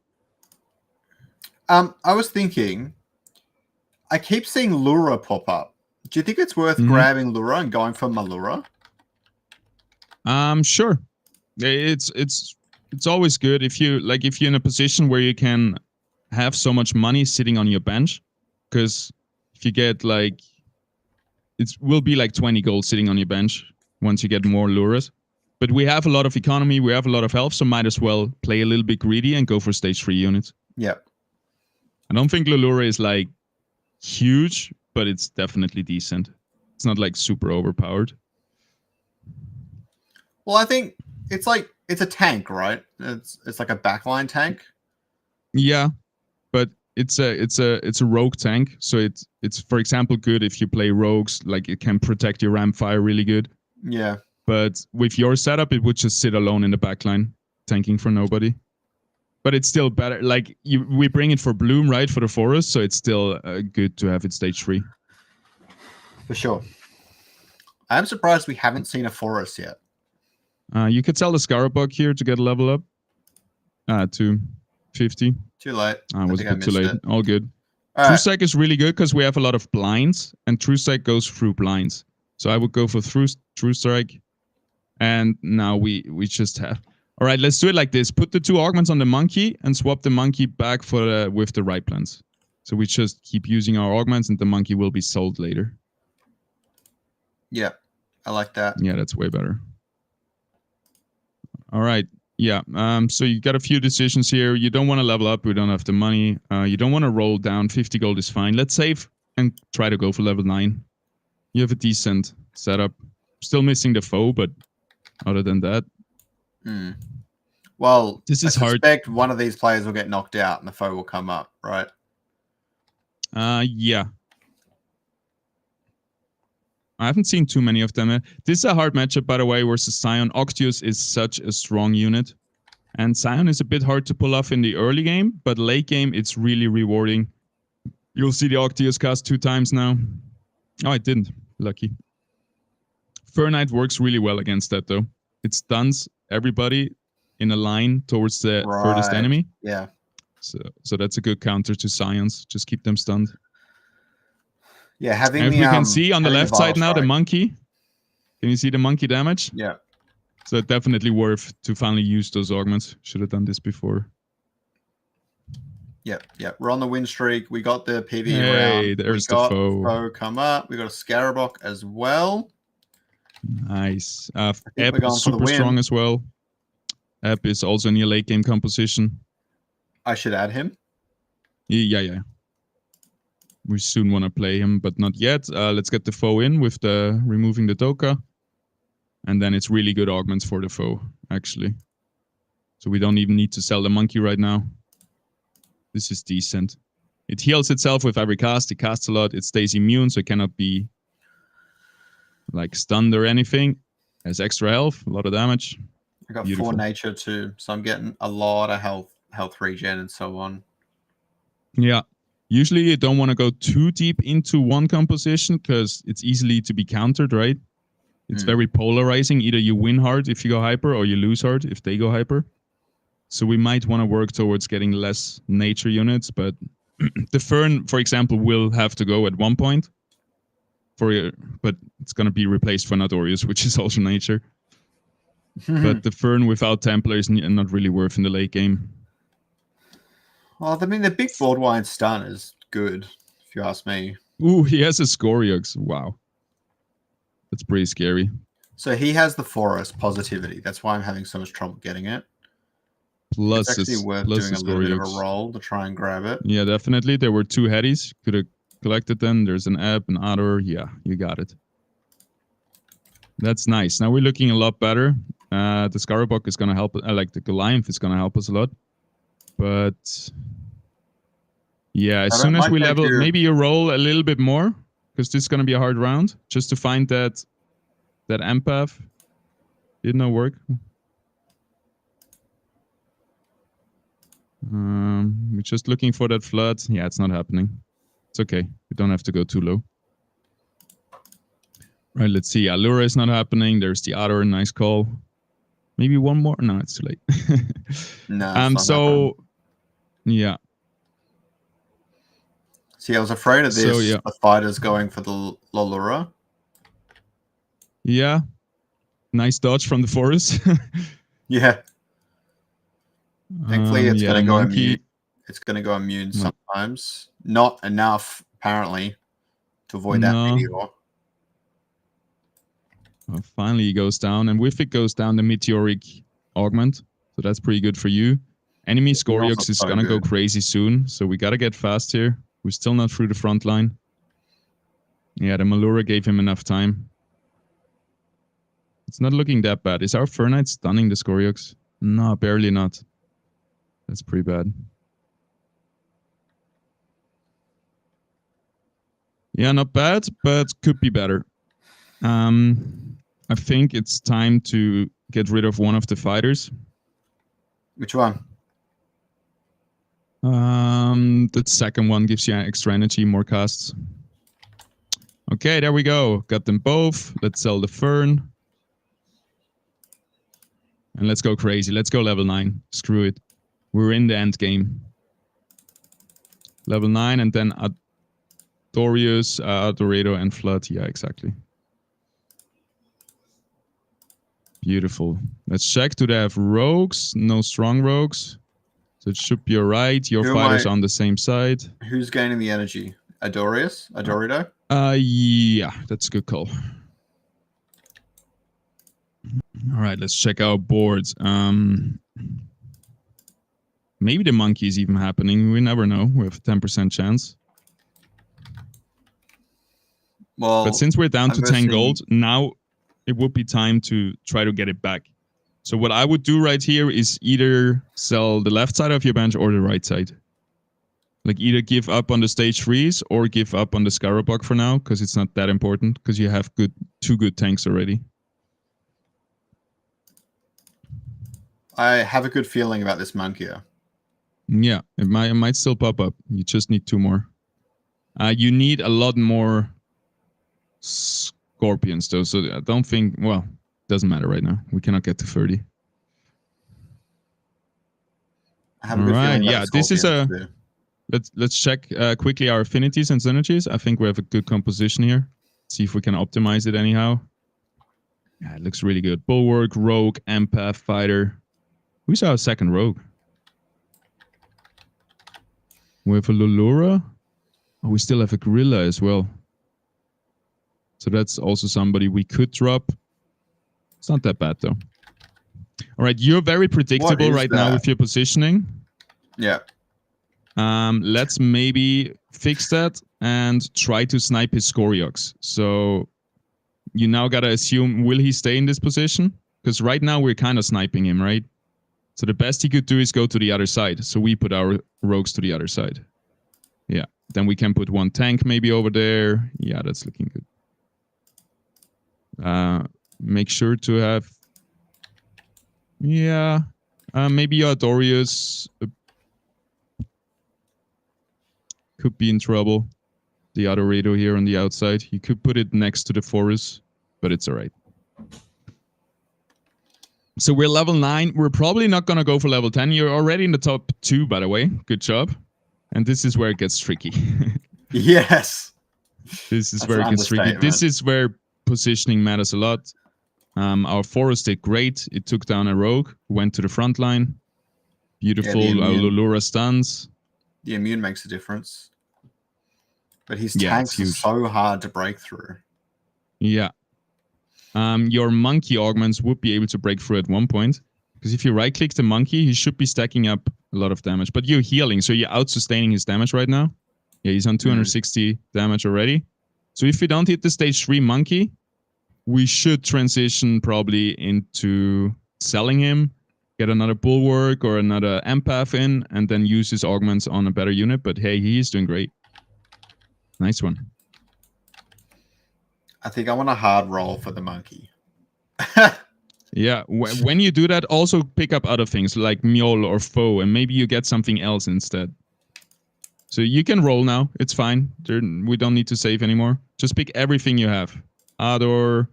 I was thinking, I keep seeing Lura pop up. Do you think it's worth grabbing Lura and going for Malura? Sure. It's always good if you're in a position where you can have so much money sitting on your bench, because if you get it will be like 20 gold sitting on your bench once you get more Luras. But we have a lot of economy, we have a lot of health, so might as well play a little bit greedy and go for stage 3 units. Yeah. I don't think Lulura is huge, but it's definitely decent. It's not super overpowered. Well, I think it's a tank, right? It's like a backline tank. Yeah, but it's a rogue tank, so it's for example good if you play rogues. It can protect your ram fire really good. Yeah. But with your setup, it would just sit alone in the backline, tanking for nobody. But it's still better. We bring it for Bloom, right, for the forest, so it's still good to have it stage 3. For sure. I'm surprised we haven't seen a forest yet. You could sell the Scarabug here to get a level up to 50. Too late. Was a bit too late. All good. True Sight is really good because we have a lot of blinds, and True Sight goes through blinds. So I would go for True Strike. And now we just have... All right, let's do it like this. Put the 2 augments on the Monkey and swap the Monkey back with the right plans. So we just keep using our augments and the Monkey will be sold later. Yeah, I like that. Yeah, that's way better. All right. Yeah. So you got a few decisions here. You don't want to level up. We don't have the money. You don't want to roll down. 50 gold is fine. Let's save and try to go for level 9. You have a decent setup. Still missing the foe, but other than that. Well, this is I suspect one of these players will get knocked out and the foe will come up, right? Yeah. I haven't seen too many of them. This is a hard matchup, by the way, versus Sion. Octius is such a strong unit. And Sion is a bit hard to pull off in the early game, but late game, it's really rewarding. You'll see the Octius cast 2 times now. Oh, it didn't. Lucky. Fernite works really well against that, though. It stuns everybody in a line towards the furthest enemy. Yeah. So that's a good counter to Sion's. Just keep them stunned. Yeah, having and if we can see on the left side now, the Monkey. Can you see the Monkey damage? Yeah. So definitely worth to finally use those augments. Should have done this before. Yep. We're on the win streak. We got the PV round. There's the foe. Come up. We got a Scarabok as well. Nice. Ep is super strong as well. Ep is also in your late game composition. I should add him. Yeah. We soon want to play him, but not yet. Let's get the foe in with the removing the Doka. And then it's really good augments for the foe, actually. So we don't even need to sell the Monkey right now. This is decent. It heals itself with every cast. It casts a lot. It stays immune, so it cannot be stunned or anything. Has extra health, a lot of damage. I got 4 nature too, so I'm getting a lot of health regen and so on. Yeah. Usually you don't want to go too deep into one composition because it's easily to be countered, right? It's very polarizing. Either you win hard if you go hyper or you lose hard if they go hyper. So we might want to work towards getting less nature units, but the Fern, for example, will have to go at one point. But it's going to be replaced for Nadorius, which is also nature. But the Fern without Templar is not really worth in the late game. Well, I mean, the big Broadwine stun is good, if you ask me. Ooh, he has a Scoriox. Wow. That's pretty scary. So he has the forest positivity. That's why I'm having so much trouble getting it. Plus It's actually worth doing a little bit of a roll to try and grab it. Yeah, definitely. There were 2 headies. Could have collected them. There's an ebb, an otter. Yeah, you got it. That's nice. Now we're looking a lot better. The Scoriox is going to help. Like the Goliath is going to help us a lot. But yeah, as soon as we level, maybe you roll a little bit more, because this is going to be a hard round, just to find that empath. Did not work. We're just looking for that flood. Yeah, it's not happening. It's okay. We don't have to go too low. Right, let's see. Allura is not happening. There's the otter. Nice call. Maybe one more. No, it's too late. No. So yeah. See, I was afraid of this. So, yeah. The fighter's going for the Allura. Yeah. Nice dodge from the forest. Yeah. Thankfully, it's going to go immune. It's going to go immune sometimes. Not enough, apparently, to avoid that meteor. Well, finally, it goes down. And with it goes down the meteoric augment. So that's pretty good for you. Enemy Scoriox is going to go crazy soon. So we got to get fast here. We're still not through the front line. Yeah, the Malura gave him enough time. It's not looking that bad. Is our Fernite stunning the Scoriox? No, barely not. That's pretty bad. Yeah, not bad, but could be better. I think it's time to get rid of one of the fighters. Which one? The second one gives you extra energy, more casts. Okay, there we go. Got them both. Let's sell the Fern. And let's go crazy. Let's go level 9. Screw it. We're in the end game. Level 9 and then Adorius, Adoredo, and Flood. Yeah, exactly. Beautiful. Let's check. Do they have rogues? No strong rogues. So it should be alright. Your fighters on the same side. Who's gaining the energy? Adorius? Adoredo? Yeah, that's a good call. Alright, let's check our boards. Maybe the monkey is even happening. We never know. We have a 10% chance. Well, but since we're down to 10 gold, now it would be time to try to get it back. So what I would do right here is either sell the left side of your bench or the right side. Like either give up on the stage freeze or give up on the Scoriox for now, because it's not that important, because you have 2 good tanks already. I have a good feeling about this monkey. Yeah, it might still pop up. You just need 2 more. You need a lot more scorpions though, so I don't think, well, doesn't matter right now. We cannot get to 30. I have a good feeling about this is a too. Let's check quickly our affinities and synergies. I think we have a good composition here. See if we can optimize it anyhow. Yeah, it looks really good. Bulwark, Rogue, Empath, Fighter. Who's our second Rogue? We have a Lulura. Oh, we still have a Gorilla as well. So that's also somebody we could drop. It's not that bad though. All right, you're very predictable right now with your positioning. Yeah. Let's maybe fix that and try to snipe his Scoriox. So you now gotta assume, will he stay in this position? Because right now we're kind of sniping him, right? So the best he could do is go to the other side. So we put our rogues to the other side. Yeah. Then we can put 1 tank maybe over there. Yeah, that's looking good. Make sure to have... Yeah. Maybe Adorius could be in trouble. The Adoredo here on the outside. You could put it next to the forest, but it's all right. So we're level 9. We're probably not going to go for level 10. You're already in the top 2, by the way. Good job. And this is where it gets tricky. Yes. This is where it gets tricky. This is where positioning matters a lot. Our forest did great. It took down a rogue, went to the front line. Beautiful. Yeah, our Lulura stuns. The immune makes a difference. But his tanks are so hard to break through. Yeah. your monkey augments would be able to break through at one point. Because if you right-click the monkey, he should be stacking up a lot of damage. But you're healing, so you're out-sustaining his damage right now. Yeah, he's on 260 damage already. So if we don't hit the stage 3 monkey, we should transition probably into selling him, get another bulwark or another empath in, and then use his augments on a better unit. But hey, he is doing great. Nice one. I think I want a hard roll for the monkey. Yeah, when you do that, also pick up other things like Mjol or Foe, and maybe you get something else instead. So you can roll now. It's fine. We don't need to save anymore. Just pick everything you have. Ador.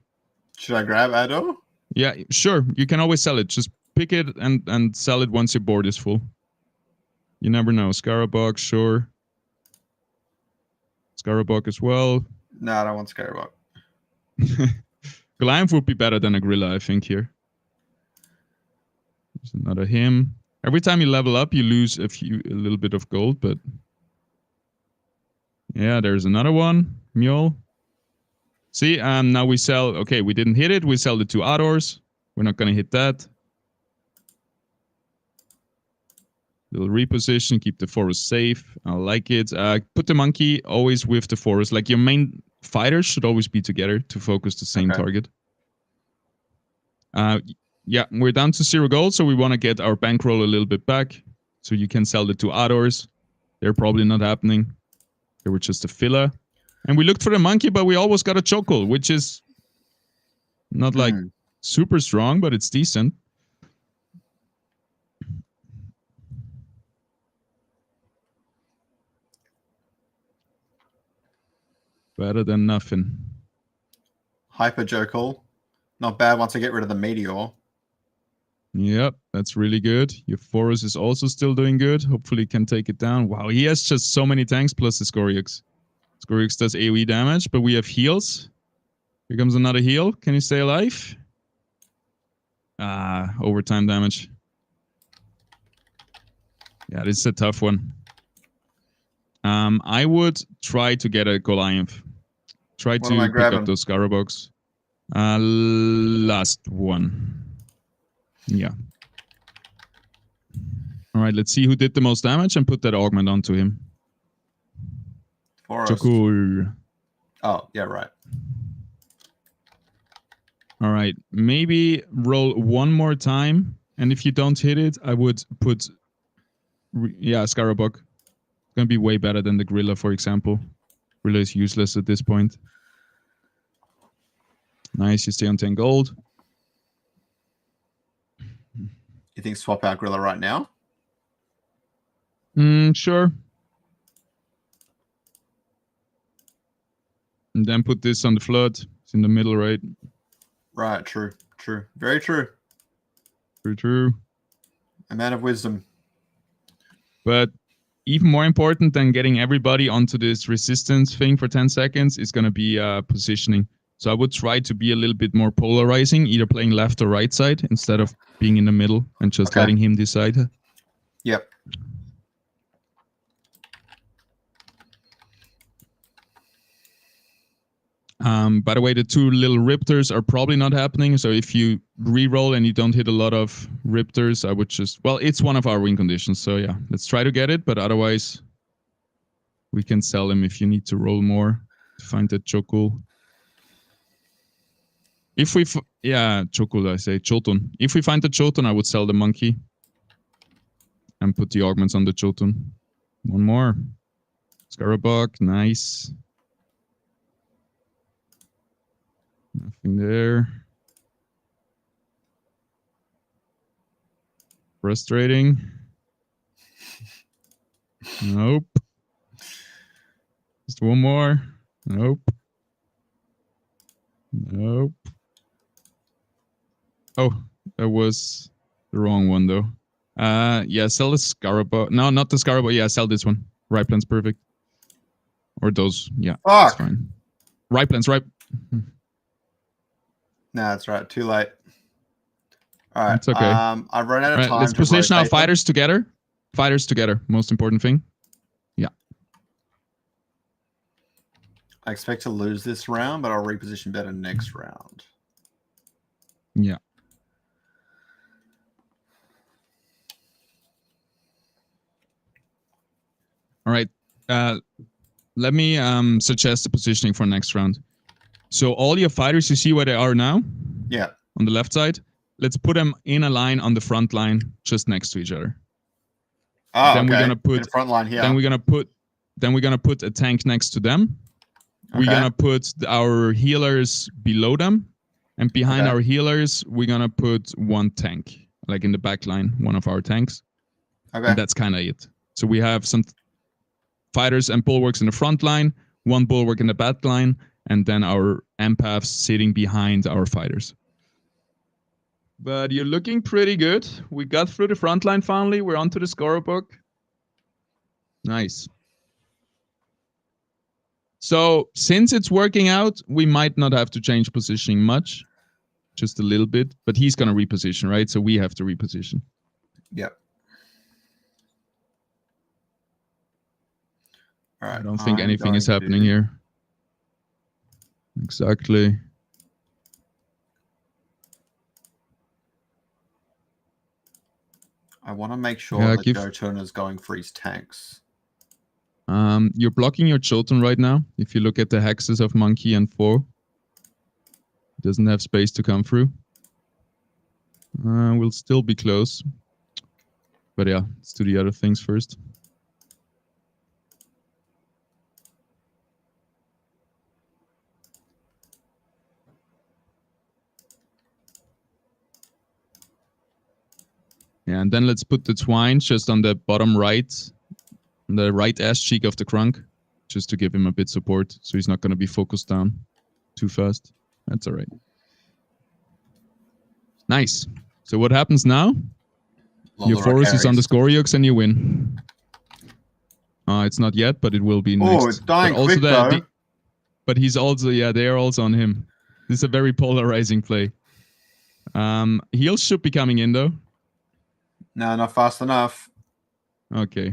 Should I grab Ador? Yeah, sure. You can always sell it. Just pick it and sell it once your board is full. You never know. Scarabog, sure. Scarabog as well. No, I don't want Scarabog. Goliath would be better than a gorilla, I think, here. There's another him. Every time you level up, you lose a little bit of gold, but yeah, there's another one. Mule. See, now we sell. Okay, we didn't hit it. We sell the 2 Adors. We're not going to hit that. Little reposition, keep the forest safe. I like it. Put the monkey always with the forest. Like your main fighters should always be together to focus the same target. Yeah, we're down to 0 gold, so we want to get our bankroll a little bit back. So you can sell the 2 Adors. They're probably not happening. They were just a filler. And we looked for the monkey, but we almost got a chokel, which is not like super strong, but it's decent. Better than nothing. Hyper Jokel. Not bad once I get rid of the meteor. Yep, that's really good. Your Forest is also still doing good. Hopefully can take it down. Wow, he has just so many tanks plus the Scoriox. Scoriox does AoE damage, but we have heals. Here comes another heal. Can you stay alive? Overtime damage. Yeah, this is a tough one. I would try to get a Goliath. Try to pick up those Scarabogs. Last one. Yeah. All right, let's see who did the most damage and put that augment onto him. Forest. Cool. Oh, yeah, right. All right, maybe roll one more time. And if you don't hit it, I would put... Yeah, Scarabog. It's going to be way better than the Gorilla, for example. Gorilla is useless at this point. Nice, you stay on 10 gold. You think swap out Gorilla right now? Sure. And then put this on the flood. It's in the middle, right? Right, true. True. Very true. Very true. A man of wisdom. But even more important than getting everybody onto this resistance thing for 10 seconds is going to be positioning. So I would try to be a little bit more polarizing, either playing left or right side instead of being in the middle and just letting him decide. Yep. By the way, the 2 little Riptors are probably not happening. So if you re-roll and you don't hit a lot of Riptors, I would just... Well, it's one of our win conditions. So yeah, let's try to get it. But otherwise, we can sell him if you need to roll more to find that Chokul. If we... Yeah, Chokul, I say. Chotun. If we find the Chotun, I would sell the monkey. And put the augments on the Chotun. One more. Scarabog, nice. Nothing there. Frustrating. Nope. Just one more. Nope. Nope. Oh, that was the wrong one though. Yeah, sell the Scarabog. No, not the Scarabog. Yeah, sell this one. Right plan's perfect. Or those. Yeah, that's fine. Right plan's right. No, that's right. Too late. All right. It's okay. I've run out of time. Let's position our fighters together. Fighters together. Most important thing. Yeah. I expect to lose this round, but I'll reposition better next round. Yeah. All right. Let me suggest the positioning for next round. So all your fighters, you see where they are now? Yeah. On the left side. Let's put them in a line on the front line, just next to each other. Oh, then okay. we're gonna put in the front line here. Then we're gonna put a tank next to them. Okay. We're gonna put our healers below them, and behind our healers, we're gonna put one tank, like in the back line, one of our tanks. Okay. And that's kind of it. So we have some fighters and bulwarks in the front line, one bulwark in the back line, and then our empaths sitting behind our fighters. But you're looking pretty good. We got through the front line finally. We're onto the scorebook. Nice. So since it's working out, we might not have to change positioning much, just a little bit, but he's going to reposition, right? So we have to reposition. Yep. All right. I don't think anything is happening here. Exactly. I want to make sure that Jotun is going for his tanks. You're blocking your Jotun right now. If you look at the hexes of Monkey and 4, it doesn't have space to come through. We'll still be close. But yeah, let's do the other things first. Yeah, and then let's put the twine just on the bottom right, on the right ass cheek of the Crunk, just to give him a bit support, so he's not going to be focused down too fast. That's all right. Nice. So what happens now? Your forest is on the Scoriox and you win. It's not yet, but it will be next. Oh, it's dying quick though. But he's also, yeah, they are also on him. This is a very polarizing play. Heals should be coming in though. No, not fast enough. Okay.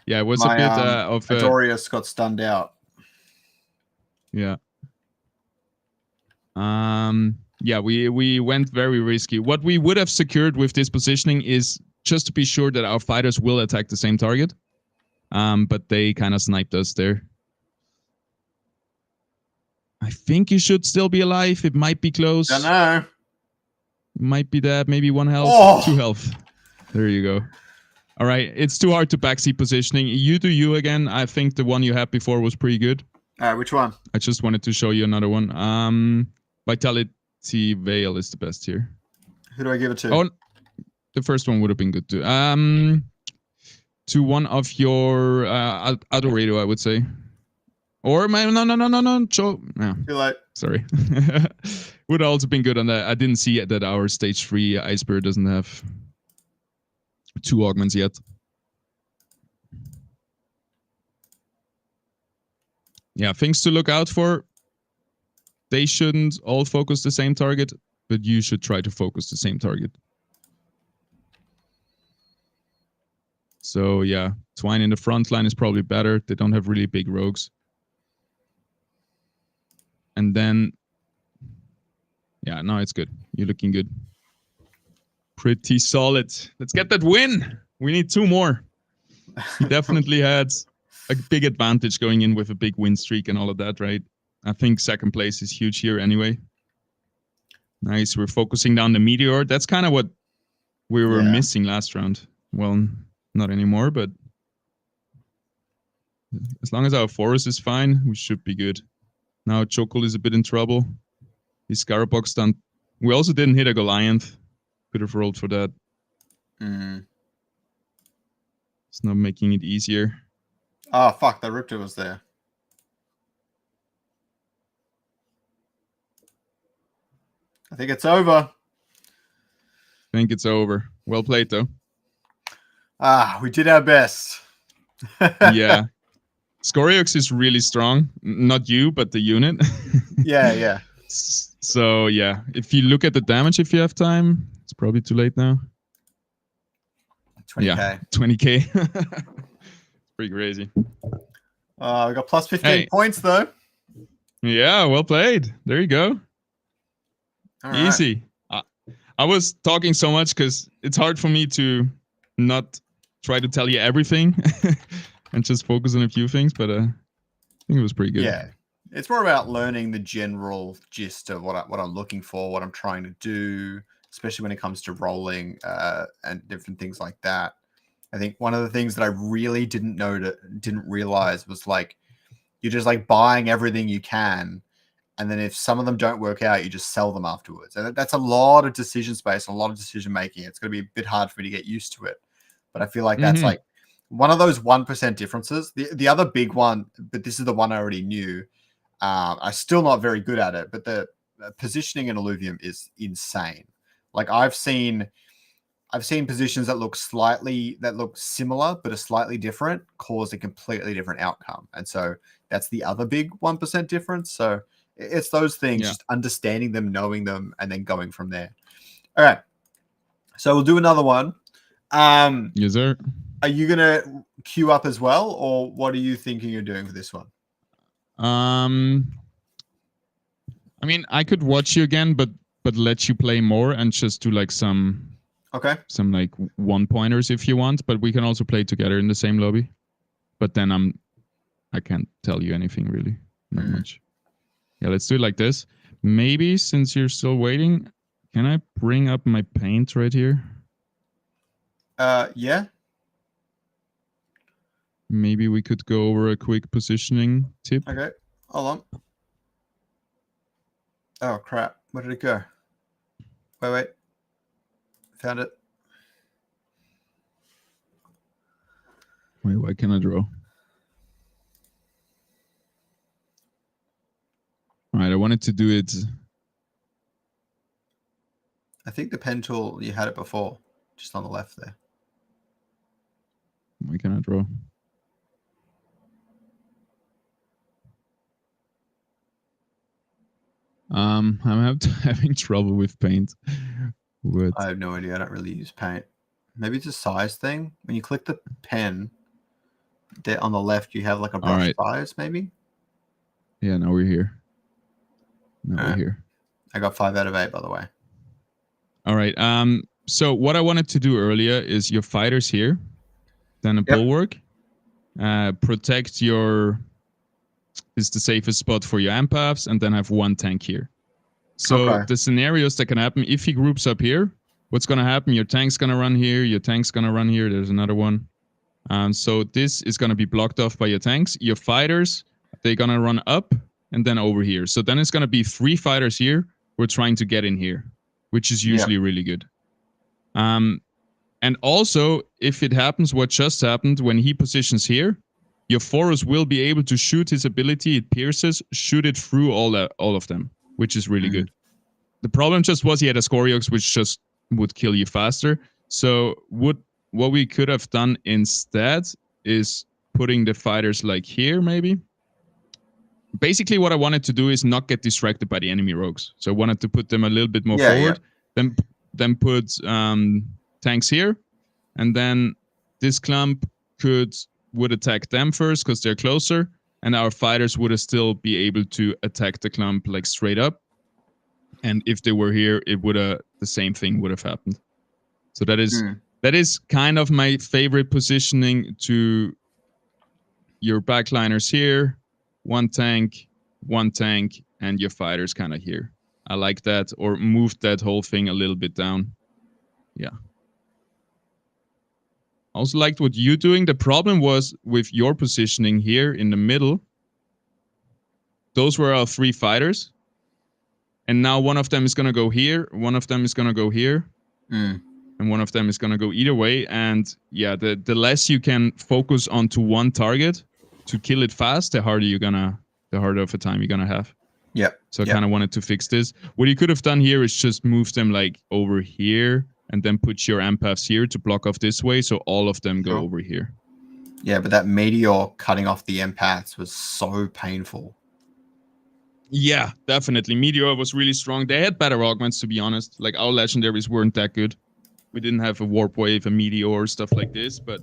Yeah, it was a bit of... Adorius got stunned out. Yeah. Yeah, we went very risky. What we would have secured with this positioning is just to be sure that our fighters will attack the same target. But they kind of sniped us there. I think you should still be alive. It might be close. Don't know. It might be that. Maybe 1 health. 2 health. There you go. All right. It's too hard to backseat positioning. You do you again. I think the one you had before was pretty good. Which one? I just wanted to show you another one. Vitality Veil is the best here. Who do I give it to? Oh, the first one would have been good too. To one of your Adorator, I would say. Or no. Joe. No. Too late. Sorry. Would have also been good on that. I didn't see that our stage 3 Ice Bear doesn't have 2 augments yet. Yeah, things to look out for. They shouldn't all focus the same target, but you should try to focus the same target. So yeah, Twine in the front line is probably better. They don't have really big rogues. And then, yeah, no, it's good. You're looking good. Pretty solid. Let's get that win. We need 2 more. He definitely had a big advantage going in with a big win streak and all of that, right? I think second place is huge here anyway. Nice. We're focusing down the meteor. That's kind of what we were missing last round. Well, not anymore, but as long as our forest is fine, we should be good. Now Chokol is a bit in trouble. His Scarabox done. We also didn't hit a Goliath. Could have rolled for that. It's not making it easier. Oh, fuck. The Riptor was there. I think it's over. I think it's over. Well played, though. We did our best. Yeah. Scoriox is really strong. Not you, but the unit. Yeah. So, yeah. If you look at the damage, if you have time, it's probably too late now. 20k. Yeah, 20k. Pretty crazy. We got plus 15 points, though. Yeah, well played. There you go. All right. Easy. I was talking so much because it's hard for me to not try to tell you everything and just focus on a few things, but I think it was pretty good. Yeah. It's more about learning the general gist of what I'm looking for, what I'm trying to do, especially when it comes to rolling and different things like that. I think one of the things that I really didn't realize was like you're just like buying everything you can, and then if some of them don't work out, you just sell them afterwards. And that's a lot of decision space, a lot of decision making. It's going to be a bit hard for me to get used to it, but I feel like that's like one of those 1% differences. The other big one, but this is the one I already knew. I'm still not very good at it, but the positioning in Illuvium is insane. Like I've seen positions that look similar but are slightly different cause a completely different outcome, and so that's the other big 1% difference. So it's those things, just understanding them, knowing them, and then going from there. All right, so we'll do another one. Yes, sir. Are you gonna queue up as well, or what are you thinking you're doing for this one? I mean, I could watch you again, but let you play more and just do like some like one pointers if you want. But we can also play together in the same lobby. But then I can't tell you anything really, not much. Yeah, let's do it like this. Maybe since you're still waiting, can I bring up my paint right here? Yeah. Maybe we could go over a quick positioning tip. Okay, hold on. Oh crap! Where did it go? Wait. Found it. Wait, why can't I draw? All right, I wanted to do it. I think the pen tool, you had it before, just on the left there. Why can't I draw? I'm having trouble with paint. What? I have no idea. I don't really use paint. Maybe it's a size thing. When you click the pen, there on the left, you have like a brush size, maybe? Yeah, now we're here. We're here. I got 5 out of 8, by the way. All right. So what I wanted to do earlier is your fighters here, then a bulwark, protect your... is the safest spot for your empaths, and then have one tank here. So the scenarios that can happen, if he groups up here, what's going to happen? Your tank's going to run here, your tank's going to run here, there's another one. So this is going to be blocked off by your tanks. Your fighters, they're going to run up and then over here. So then it's going to be 3 fighters here who are trying to get in here, which is usually really good. And also, if it happens what just happened, when he positions here, your Forest will be able to shoot his ability, it pierces, shoot it through all of them, which is really good. The problem just was he had a Scoriox, which just would kill you faster. So what we could have done instead is putting the fighters like here, maybe. Basically, what I wanted to do is not get distracted by the enemy rogues. So I wanted to put them a little bit more forward, then put tanks here, and then this clump would attack them first because they're closer, and our fighters would still be able to attack the clump like straight up. And if they were here, it would the same thing would have happened. So that is kind of my favorite positioning to your backliners here, one tank, and your fighters kind of here. I like that, or moved that whole thing a little bit down. Yeah. I also liked what you're doing. The problem was with your positioning here in the middle. Those were our 3 fighters. And now one of them is going to go here, one of them is going to go here, and one of them is going to go either way. And yeah, the less you can focus onto one target to kill it fast, the harder of a time you're going to have. Yeah. So I kind of wanted to fix this. What you could have done here is just move them like over here and then put your empaths here to block off this way, so all of them go over here. Yeah, but that meteor cutting off the empaths was so painful. Yeah, definitely. Meteor was really strong. They had better augments, to be honest. Like, our legendaries weren't that good. We didn't have a warp wave, a meteor, stuff like this, but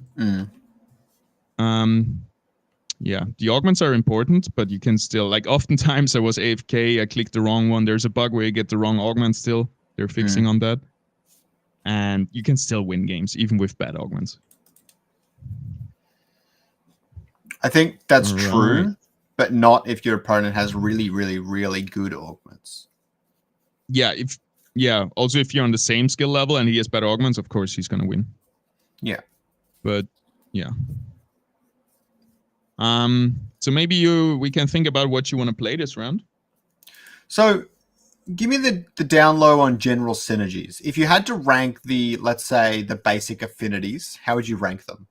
yeah, the augments are important, but you can still, like, oftentimes I was AFK, I clicked the wrong one. There's a bug where you get the wrong augment still. They're fixing on that. and you can still win games even with bad augments. I think that's All true, right. but not if your opponent has really, really, really good augments. Yeah, also if you're on the same skill level and he has bad augments, of course he's gonna win. Yeah. But yeah. So maybe we can think about what you want to play this round. So give me the down low on general synergies. If you had to rank the, let's say, the basic affinities, how would you rank them?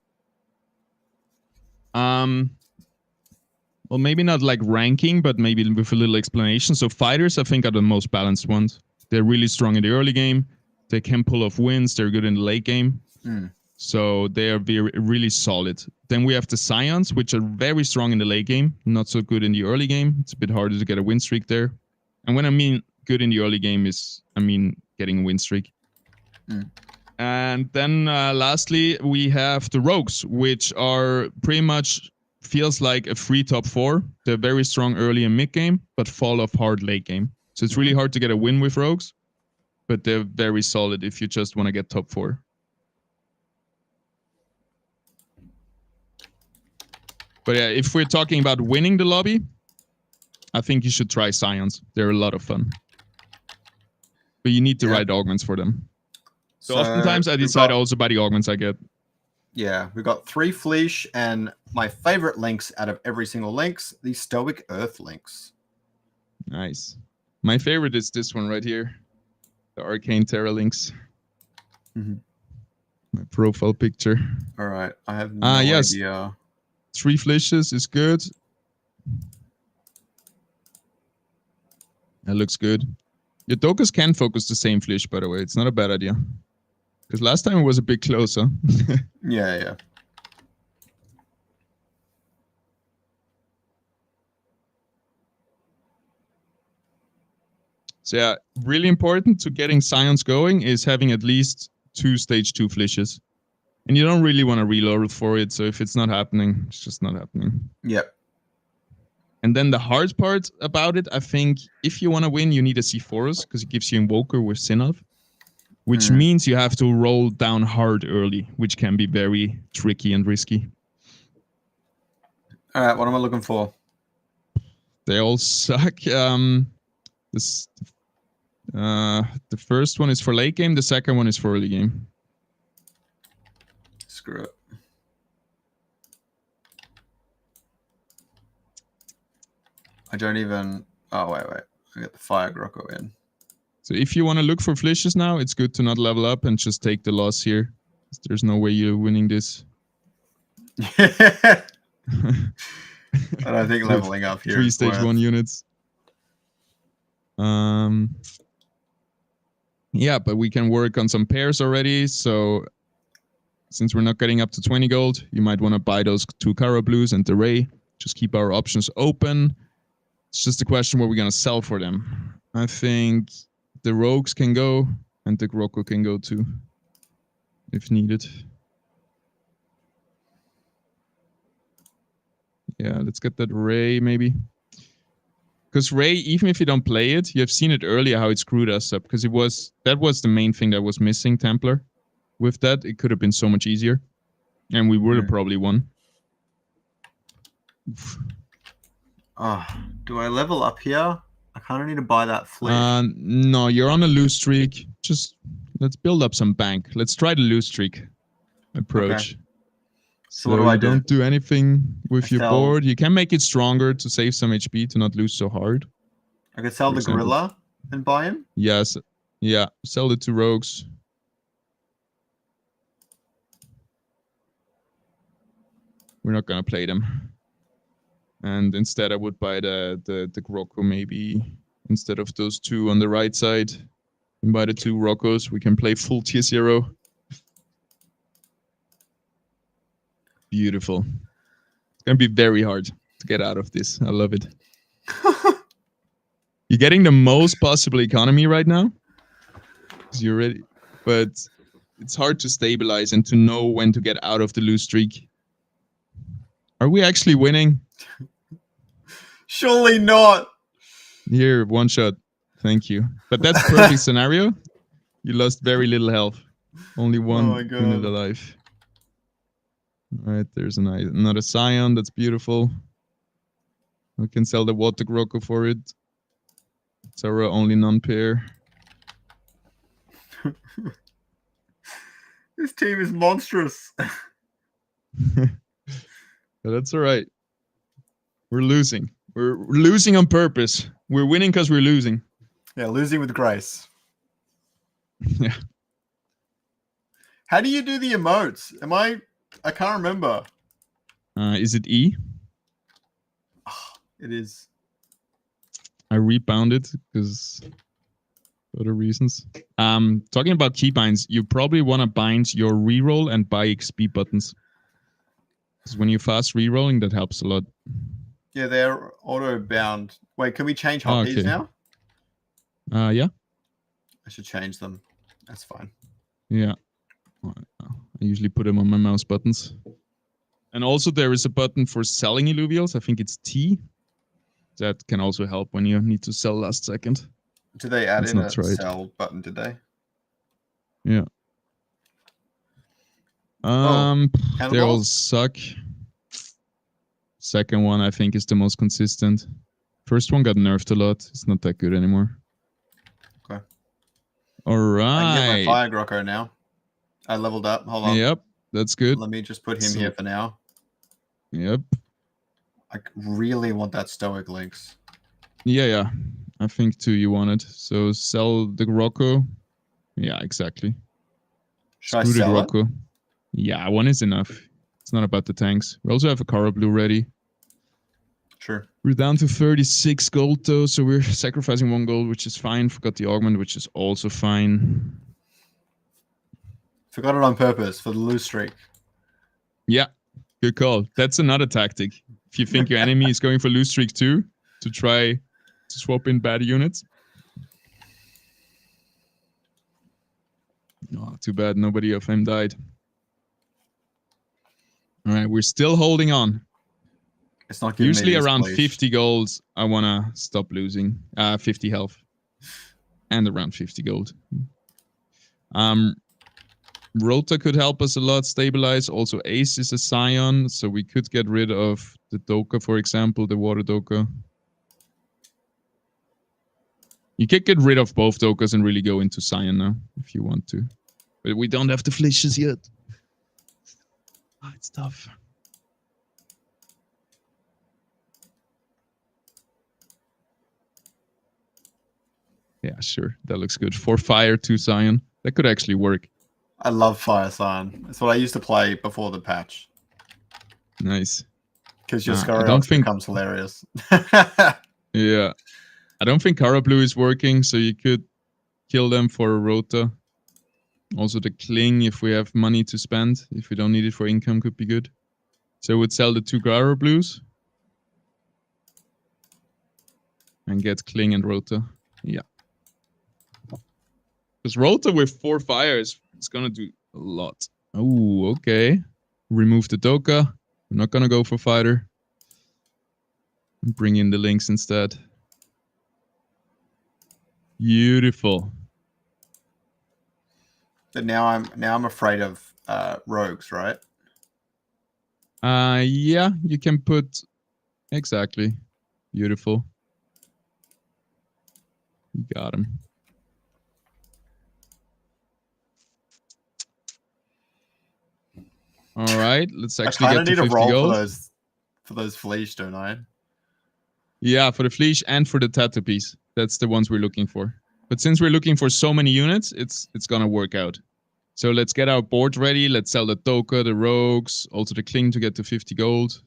Well, maybe not like ranking, but maybe with a little explanation. So fighters, I think, are the most balanced ones. They're really strong in the early game. They can pull off wins. They're good in the late game. So they are really solid. Then we have the Scions, which are very strong in the late game, not so good in the early game. It's a bit harder to get a win streak there. And when I mean good in the early game I mean getting a win streak. And then lastly, we have the Rogues, which are pretty much feels like a free top 4. They're very strong early and mid game, but fall off hard late game. So it's really hard to get a win with Rogues, but they're very solid if you just want to get top 4. But yeah, if we're talking about winning the lobby, I think you should try Scions. They're a lot of fun. But you need the right augments for them. So oftentimes I decide also by the augments I get. Yeah, we've got 3 Fleesh and my favorite links out of every single links, the Stoic Earth links. Nice. My favorite is this one right here. The Arcane Terra links. My profile picture. All right, I have no idea. 3 Fleeshes is good. That looks good. Your Dokas can focus the same Fleesh, by the way. It's not a bad idea. Because last time it was a bit closer. Yeah. So yeah, really important to getting Scions going is having at least 2 stage 2 Fleeshes. And you don't really want to reload for it, so if it's not happening, it's just not happening. Yep. And then the hard part about it, I think, if you want to win, you need a C4, because it gives you Invoker with Sinalf, which means you have to roll down hard early, which can be very tricky and risky. All right, what am I looking for? They all suck. The first one is for late game, the second one is for early game. Screw it. I don't even... Oh, wait. I got the Fire Grocko in. So if you want to look for Fleeshes now, it's good to not level up and just take the loss here. There's no way you're winning this. I don't think leveling up here. 3 stage 1 units. Yeah, but we can work on some pairs already. So since we're not getting up to 20 gold, you might want to buy those 2 Kara Blues and the Ray. Just keep our options open. It's just a question what we're going to sell for them. I think the Rogues can go and the Grocko can go too, if needed. Yeah, let's get that Ray maybe. Because Ray, even if you don't play it, you have seen it earlier how it screwed us up. Because that was the main thing that was missing, Templar. With that, it could have been so much easier. And we would have probably won. Do I level up here? I kind of need to buy that Fleesh. No, you're on a lose streak. Just let's build up some bank. Let's try the lose streak approach. Okay. So what do I do? Don't do anything with your board. You can make it stronger to save some HP to not lose so hard. I could sell the Gorilla and buy him? Yes. Yeah, sell the 2 Rogues. We're not going to play them. And instead I would buy the Grocko maybe instead of those 2 on the right side. And buy the 2 Rockos. We can play full tier 0. Beautiful. It's going to be very hard to get out of this. I love it. You're getting the most possible economy right now. Because you're ready. But it's hard to stabilize and to know when to get out of the lose streak. Are we actually winning? Surely not. Here, 1 shot. Thank you. But that's perfect scenario. You lost very little health. Only one my unit God. alive. All right, there's another Scion. That's beautiful. We can sell the Water Groko for it. It's our only non-pair. This team is monstrous. But that's all right. We're losing. We're losing on purpose. We're winning because we're losing. Yeah, losing with grace. Yeah. How do you do the emotes? I can't remember. Is it E? It is. I rebounded because other reasons. Talking about keybinds, you probably want to bind your reroll and buy XP buttons. Because when you're fast rerolling, that helps a lot. Yeah, they're auto bound. Wait, can we change Oh, hotkeys okay. now? Yeah. I should change them. That's fine. Yeah. I usually put them on my mouse buttons. And also there is a button for selling Illuvials. I think it's T. That can also help when you need to sell last second. Did they add Let's in not a try it. sell button, did they? Yeah. They all suck. Second one, I think, is the most consistent. First one got nerfed a lot. It's not that good anymore. Okay. All right. I can get my Fire Grocko now. I leveled up. Hold on. Yep, that's good. Let me just put him here for now. Yep. I really want that Stoic Links. Yeah. I think too you want it. So sell the Grocko. Yeah, exactly. Should I sell it? Grocko. Yeah, one is enough. It's not about the tanks. We also have a Kara Blue ready. Sure. We're down to 36 gold though, so we're sacrificing 1 gold, which is fine. Forgot the augment, which is also fine. Forgot it on purpose for the lose streak. Yeah, good call. That's another tactic. If you think your enemy is going for lose streak too, to try to swap in bad units. Oh, too bad nobody of them died. All right, we're still holding on. It's not giving Usually me these, around please. 50 golds, I want to stop losing. 50 health. And around 50 gold. Rota could help us a lot, stabilize. Also, Ace is a Scion, so we could get rid of the Doka, for example, the Water Doka. You could get rid of both Dokas and really go into Scion now, if you want to. But we don't have the flishes yet. Oh, it's tough. Yeah, sure. That looks good. 4 fire, 2 Scion. That could actually work. I love Fire Sign. It's what I used to play before the patch. Nice. Because your Scoriox becomes hilarious. Yeah. I don't think Kara Blue is working, so you could kill them for a Rota. Also the Cling, if we have money to spend, if we don't need it for income, could be good. So I would sell the 2 Kara Blues. And get Cling and Rota. Yeah. Because Rota with 4 fires is going to do a lot. Oh, okay. Remove the Doka. We're not going to go for fighter. Bring in the links instead. Beautiful. But now I'm afraid of rogues, right? Yeah, you can put exactly. Beautiful. You got him. All right, let's actually get to 50 gold. I kind of need a roll for those fleas, don't I? Yeah, for the fleece and for the tattoo piece. That's the ones we're looking for. But since we're looking for so many units, it's gonna work out. So let's get our board ready. Let's sell the Doka, the Rogues, also the Cling to get to 50 gold.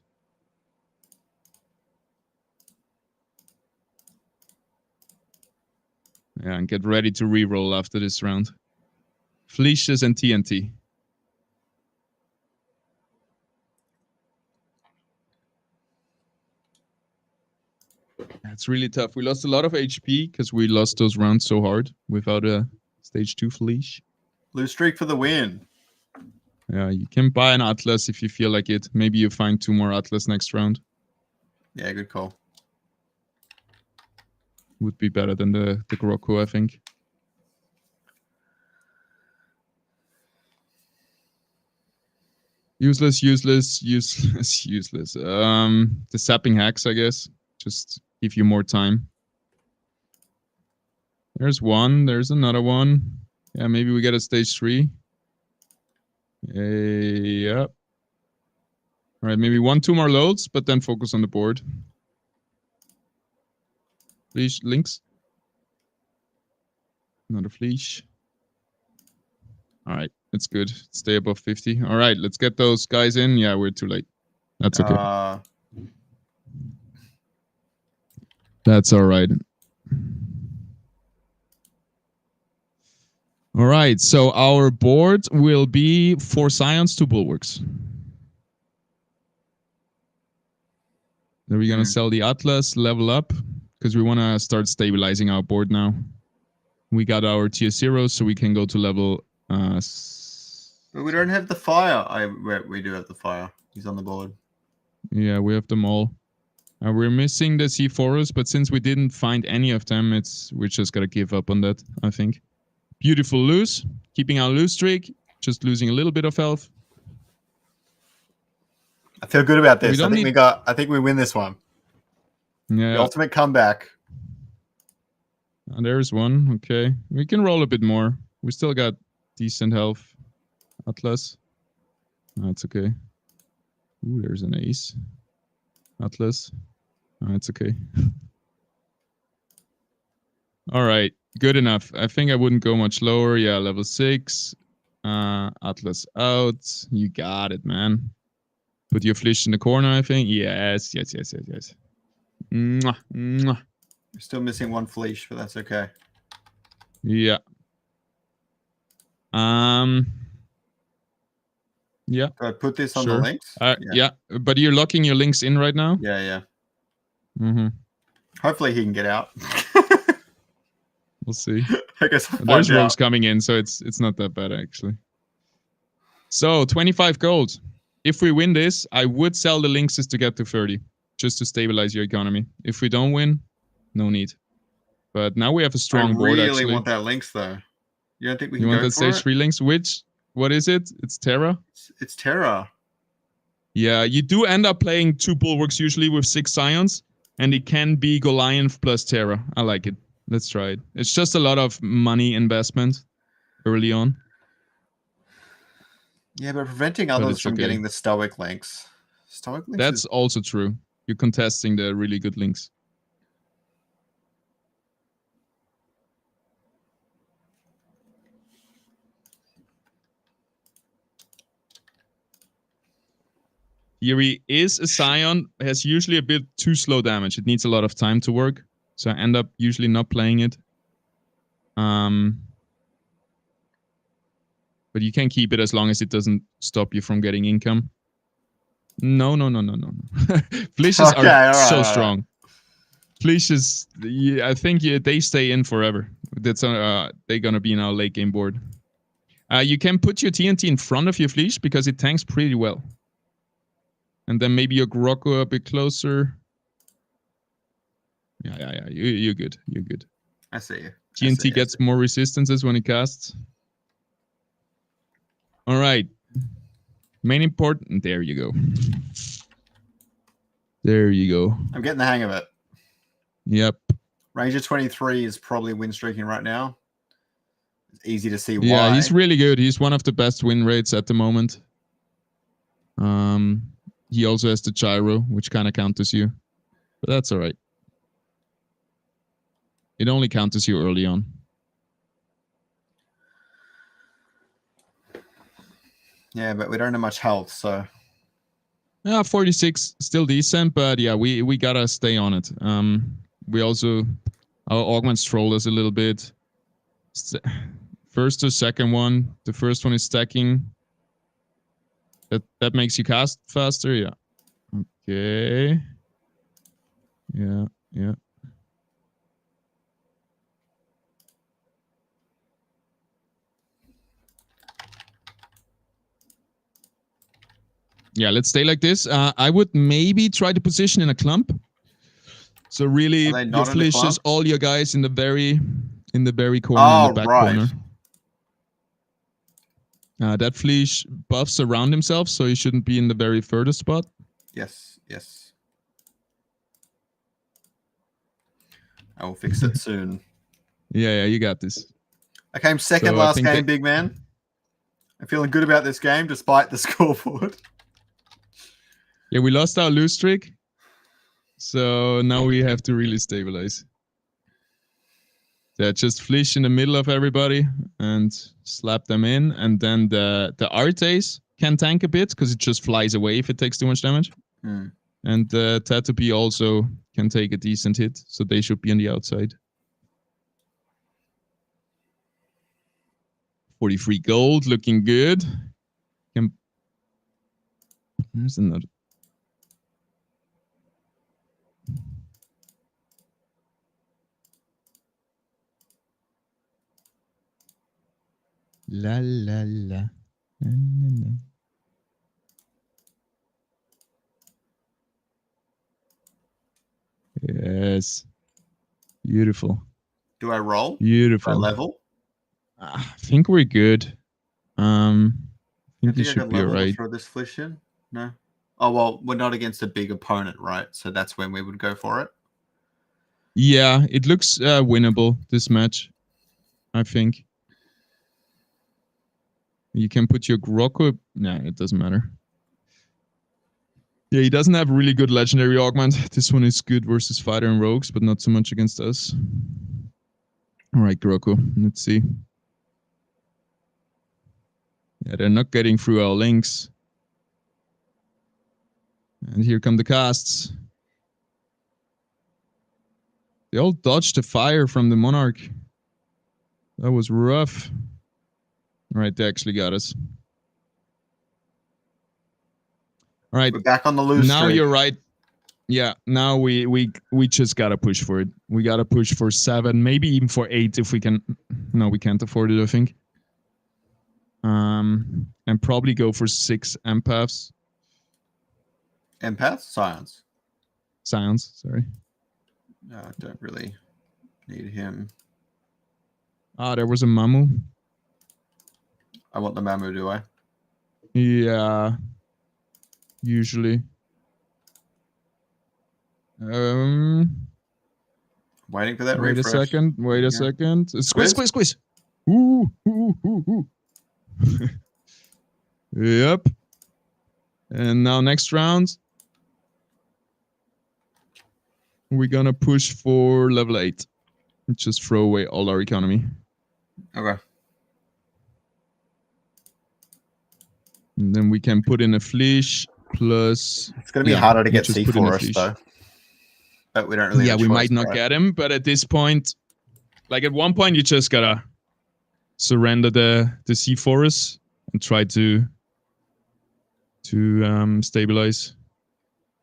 Yeah, and get ready to reroll after this round. Fleeces and TNT. It's really tough. We lost a lot of HP because we lost those rounds so hard without a stage 2 fleece. Lose streak for the win. Yeah, you can buy an Atlas if you feel like it. Maybe you find 2 more Atlas next round. Yeah, good call. Would be better than the Groko, I think. Useless. The sapping hacks, I guess. Just give you more time. There's one. There's another one. Yeah, maybe we get a stage 3. Yep. All right, maybe 1-2 more loads, but then focus on the board. Fleesh links. Another fleesh. All right, it's good. Stay above 50. All right, let's get those guys in. Yeah, we're too late. That's okay. That's all right. All right, so our board will be 4 Scions, 2 Bulwarks. Then we're going to sell the Atlas, level up, because we want to start stabilizing our board now. We got our tier 0, so we can go to level... But we don't have the fire. We do have the fire. He's on the board. Yeah, we have them all. We're missing the Sea Forest, but since we didn't find any of them, we're just going to give up on that, I think. Beautiful lose. Keeping our lose streak. Just losing a little bit of health. I feel good about this. I think we win this one. Yeah. The ultimate comeback. There's one. Okay. We can roll a bit more. We still got decent health. Atlas. That's okay. Ooh, there's an ace. Atlas. That's okay. All right. Good enough. I think I wouldn't go much lower. Yeah, level 6. Atlas out. You got it, man. Put your flesh in the corner, I think. Yes. Mwah, mwah. We're still missing 1 flesh, but that's okay. Yeah. Yeah. Do I put this on the links? Yeah, but you're locking your links in right now? Yeah. Mm-hmm. Hopefully he can get out. We'll see. I guess there's rogues coming in, so it's not that bad, actually. So, 25 gold. If we win this, I would sell the links to get to 30, just to stabilize your economy. If we don't win, no need. But now we have a strong board, actually. I really want that links, though. You don't think we can go for it? You want that stage 3 links? What is it? It's Terra? It's Terra. Yeah, you do end up playing 2 Bulwarks usually with 6 Scions, and it can be Goliath plus Terra. I like it. Let's try it. It's just a lot of money investment early on. Yeah, but preventing others from getting the Stoic links. That's also true. You're contesting the really good links. Theory is a Scion, has usually a bit too slow damage. It needs a lot of time to work. So I end up usually not playing it. But you can keep it as long as it doesn't stop you from getting income. No. Fleeches are so strong. Fleeches, I think they stay in forever. That's they're gonna be in our late game board. You can put your TNT in front of your Fleesh because it tanks pretty well. And then maybe your Grocko a bit closer. Yeah. You're good. I see you. TNT gets more resistances when it casts. All right. Main important. There you go. I'm getting the hang of it. Yep. Ranger 23 is probably win streaking right now. It's easy to see why. Yeah, he's really good. He's one of the best win rates at the moment. He also has the gyro, which kind of counters you. But that's all right. It only counters you early on. Yeah, but we don't have much health, so... Yeah, 46, still decent, but yeah, we gotta stay on it. We also... Our augments troll us a little bit. First or second one. The first one is stacking. That makes you cast faster, yeah. Okay. Yeah. Yeah, let's stay like this. I would maybe try to position in a clump. So really, your flesh is all your guys in the very corner, in the back corner. That Fleesh buffs around himself, so he shouldn't be in the very furthest spot. Yes, yes. I will fix it soon. Yeah, you got this. I came second So last game, big man. I'm feeling good about this game despite the scoreboard. Yeah, we lost our lose streak. So now we have to really stabilize. Yeah, just Fleesh in the middle of everybody and slap them in. And then the Artes can tank a bit because it just flies away if it takes too much damage. Mm. And the Tatapi also can take a decent hit. So they should be on the outside. 43 gold, looking good. There's another. La la la. La, la, la. Yes. Beautiful. Do I roll? Beautiful. Do I level? I think we're good. I think you should be alright. Throw this Fleesh in? No. Oh well, we're not against a big opponent, right? So that's when we would go for it. Yeah, it looks winnable, this match, I think. You can put your Grokko. Nah, it doesn't matter. Yeah, he doesn't have really good legendary augment. This one is good versus fighter and rogues, but not so much against us. All right, Grokko. Let's see. Yeah, they're not getting through our links. And here come the casts. They all dodged the fire from the Monarch. That was rough. All right, they actually got us. All right. We're back on the lose Now streak. you're right. Yeah, now we just gotta push for it. We gotta push for 7, maybe even for 8 if we can. No, we can't afford it, I think. And probably go for 6 empaths. Empath? Science. Science, sorry. No, I don't really need him. Ah, there was a Mamu. I want the Mamu, do I? Yeah. Usually. Waiting for that Wait refresh. a second. Wait a second. Squiz. Ooh. Yep. And now next round, we're gonna push for level 8. Just throw away all our economy. Okay. And then we can put in a Fleesh plus. It's going to be harder to get C for us, though. But we don't really have a choice, might not get him, but at this point, like at one point, you just gotta surrender the sea forest and try to stabilize.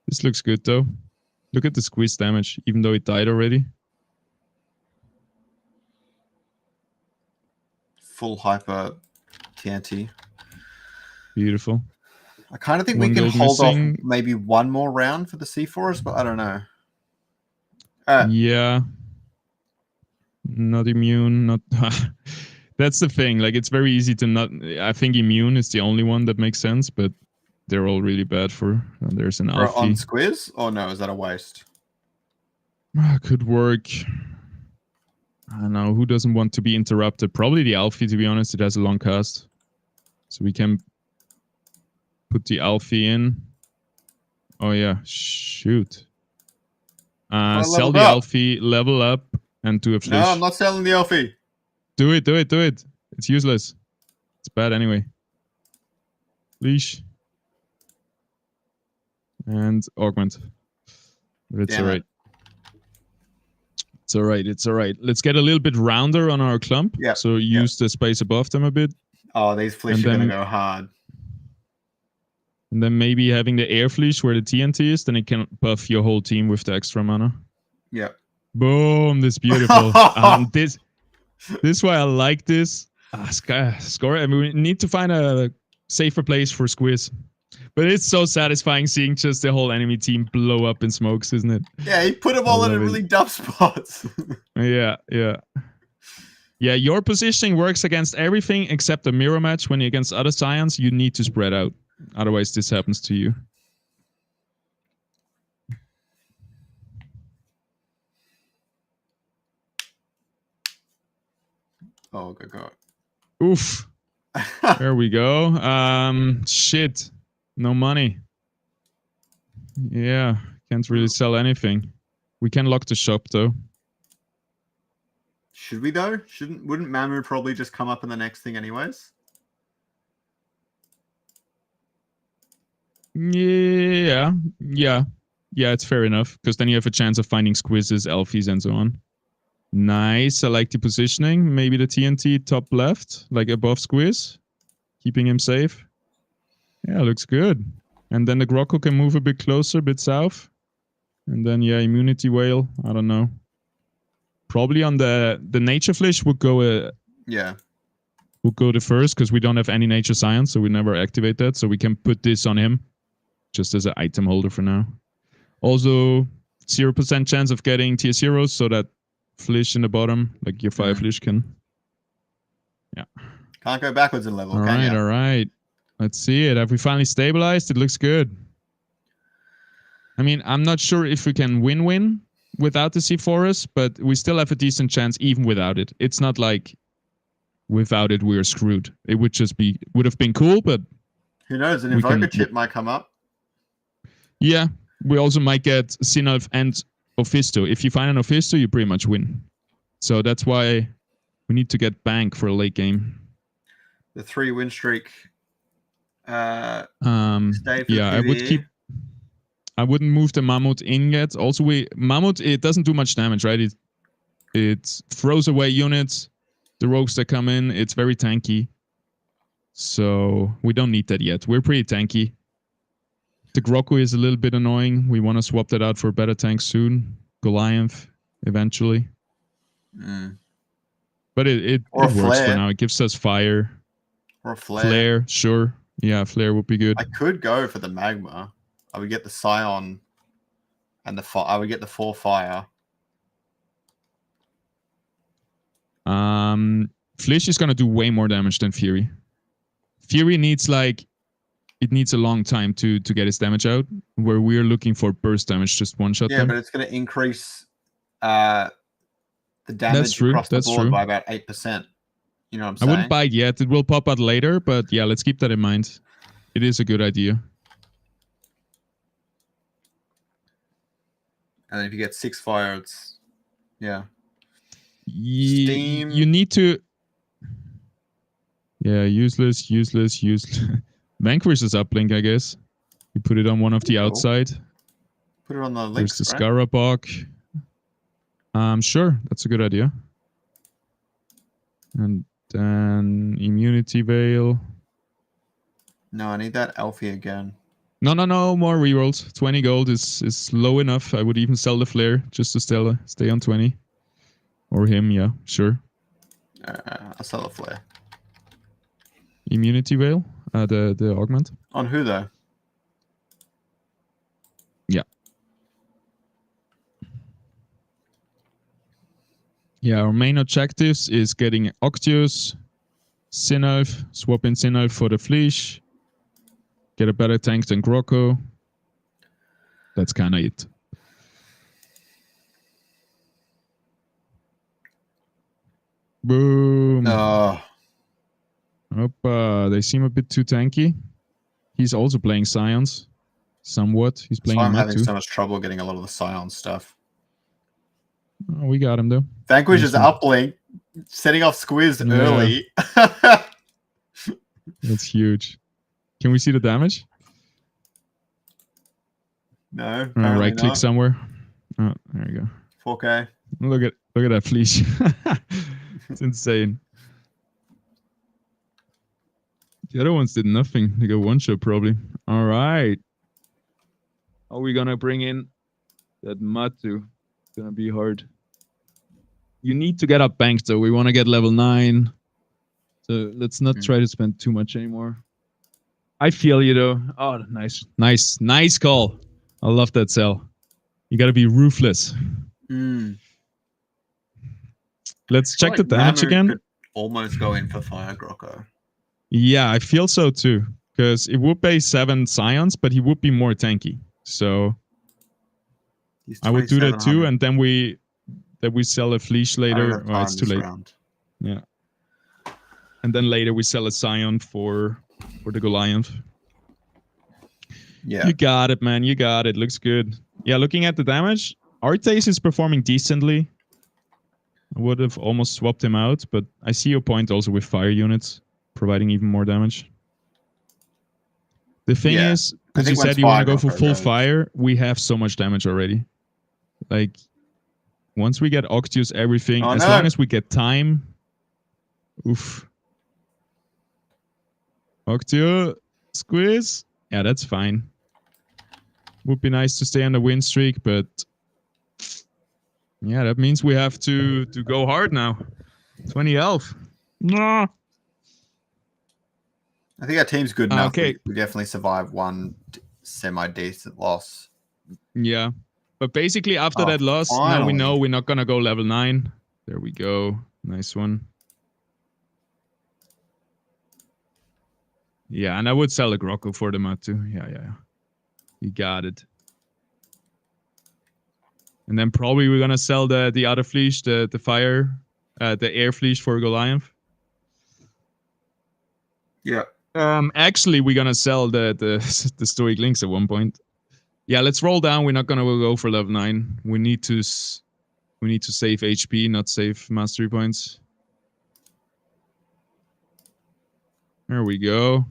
This looks good though. Look at the squeeze damage, even though it died already. Full hyper TNT. Beautiful. I kind of think we can hold off maybe one more round for the sea forest, but I don't know. Yeah. Not immune, not that's the thing. Like it's very easy to not. I think immune is the only one that makes sense, but they're all really bad for. There's an Alfie. On Squiz? Or no, is that a waste? Could work. I don't know. Who doesn't want to be interrupted? Probably the Alfie, to be honest. It has a long cast. So we can put the Alfie in. Oh, yeah. Shoot. Sell the Alfie, level up, and do a Fleesh. No, I'm not selling the Alfie. Do it. It's useless. It's bad anyway. Fleesh. And augment. But it's alright. It's alright. Let's get a little bit rounder on our clump. Yeah. So use the space above them a bit. Oh, these Fleesh are going to go hard. And then maybe having the air Fleesh where the TNT is, then it can buff your whole team with the extra mana. Yeah. Boom, this beautiful. This is why I like this. Score. I mean, we need to find a safer place for Squiz. But it's so satisfying seeing just the whole enemy team blow up in smokes, isn't it? Yeah, he put them all in really dumb spots. Yeah. Yeah, your positioning works against everything except a mirror match. When you're against other scions, you need to spread out. Otherwise, this happens to you. Oh, good God. Oof. There we go. Shit. No money. Yeah, can't really sell anything. We can lock the shop though. Should we though? Wouldn't Mamu probably just come up in the next thing anyways? Yeah. It's fair enough because then you have a chance of finding squizzes, elfies, and so on. Nice. I like the positioning. Maybe the TNT top left, like above squiz, keeping him safe. Yeah, looks good. And then the Grocko can move a bit closer, a bit south. And then, yeah, immunity whale. I don't know. Probably on the nature flish would go. Would go the first because we don't have any nature science, so we never activate that. So we can put this on him just as an item holder for now. Also, 0% chance of getting tier 0s, so that flish in the bottom, like your fire flish can. Yeah. Can't go backwards in level. All right. Let's see it. Have we finally stabilized? It looks good. I mean, I'm not sure if we can win without the Sea Forest, but we still have a decent chance even without it. It's not like without it we're screwed. It would have been cool, but who knows? An Invoker chip might come up. Yeah, we also might get Sinalf and Ophisto. If you find an Ophisto, you pretty much win. So that's why we need to get bank for a late game. The 3 win streak. Yeah, I wouldn't move the Mammoth in yet. Also, Mammoth, it doesn't do much damage, right? It throws away units, the rogues that come in. It's very tanky. So we don't need that yet. We're pretty tanky. The Grocko is a little bit annoying. We want to swap that out for a better tank soon. Goliath, eventually. But it works for now. It gives us fire. Or a flare. Flare, sure. Yeah, flare would be good. I could go for the magma. I would get the Scion and I would get the 4 fire. Flish is gonna do way more damage than Fury. Fury needs it needs a long time to get its damage out, where we're looking for burst damage, just one shot. Yeah, but it's gonna increase the damage across the board by about 8%. You know what I'm saying? I wouldn't buy it yet. It will pop out later, but yeah, let's keep that in mind. It is a good idea. And then if you get 6 fire, it's Steam. You need to. Yeah, useless. Vanquish is uplink, I guess. You put it on one of the outside. Put it on the links. There's the Scarabok. Sure, that's a good idea. And then immunity veil. No, I need that Alfie again. No, more rerolls. 20 gold is low enough. I would even sell the flare just to stay on 20. Or him, yeah, sure. I'll sell the flare. Immunity veil, the augment. On who though? Yeah. Yeah, our main objectives is getting Octius, Sinalf, swap in Sinalf for the Fleesh, get a better tank than Grocko. That's kind of it. Boom. Opa, they seem a bit too tanky. He's also playing Scions, somewhat. He's playing. I'm having so much trouble getting a lot of the Scion stuff. Oh, we got him though. Vanquish is uplink, setting off Squiz early. That's huge. Can we see the damage? No. Right click somewhere. Oh, there you go. 4K. Look at that fleece. It's insane. The other ones did nothing. They got one shot probably. All right. Are we gonna bring in that Matu? It's gonna be hard. You need to get up banked though. We want to get level 9. So let's not try to spend too much anymore. I feel you though. Oh, nice call. I love that sell. You gotta be ruthless. Let's check the Like damage Mamu again. could almost go in for Fire Grocko. Yeah, I feel so too. Because it would pay 7 scions, but he would be more tanky. So He's I would do that too, 2700. and then we sell a Fleesh I don't later. have Oh, time it's too this late. round. Yeah. And then later we sell a Scion for the Goliath. Yeah. You got it, man. You got it. Looks good. Yeah, looking at the damage, Artes is performing decently. I would have almost swapped him out, but I see your point also with fire units providing even more damage. The thing is, because you said you want to go for full fire, we have so much damage already. Like, once we get Octius, everything, as long as we get time. Oof. Octio, squeeze. Yeah, that's fine. Would be nice to stay on the win streak, but yeah, that means we have to go hard now. 20 health. No. I think our team's good enough. Okay. We definitely survive one semi-decent loss. Yeah. But basically, after that loss, now we know we're not going to go level 9. There we go. Nice one. Yeah, and I would sell a Grocko for the Matu. Yeah. You got it. And then probably we're going to sell the other Fleesh, the fire, the air Fleesh for Goliath. Yeah. Actually, we're going to sell the Stoic Links at one point. Yeah, let's roll down. We're not going to go for level 9. We need to save HP, not save mastery points. There we go.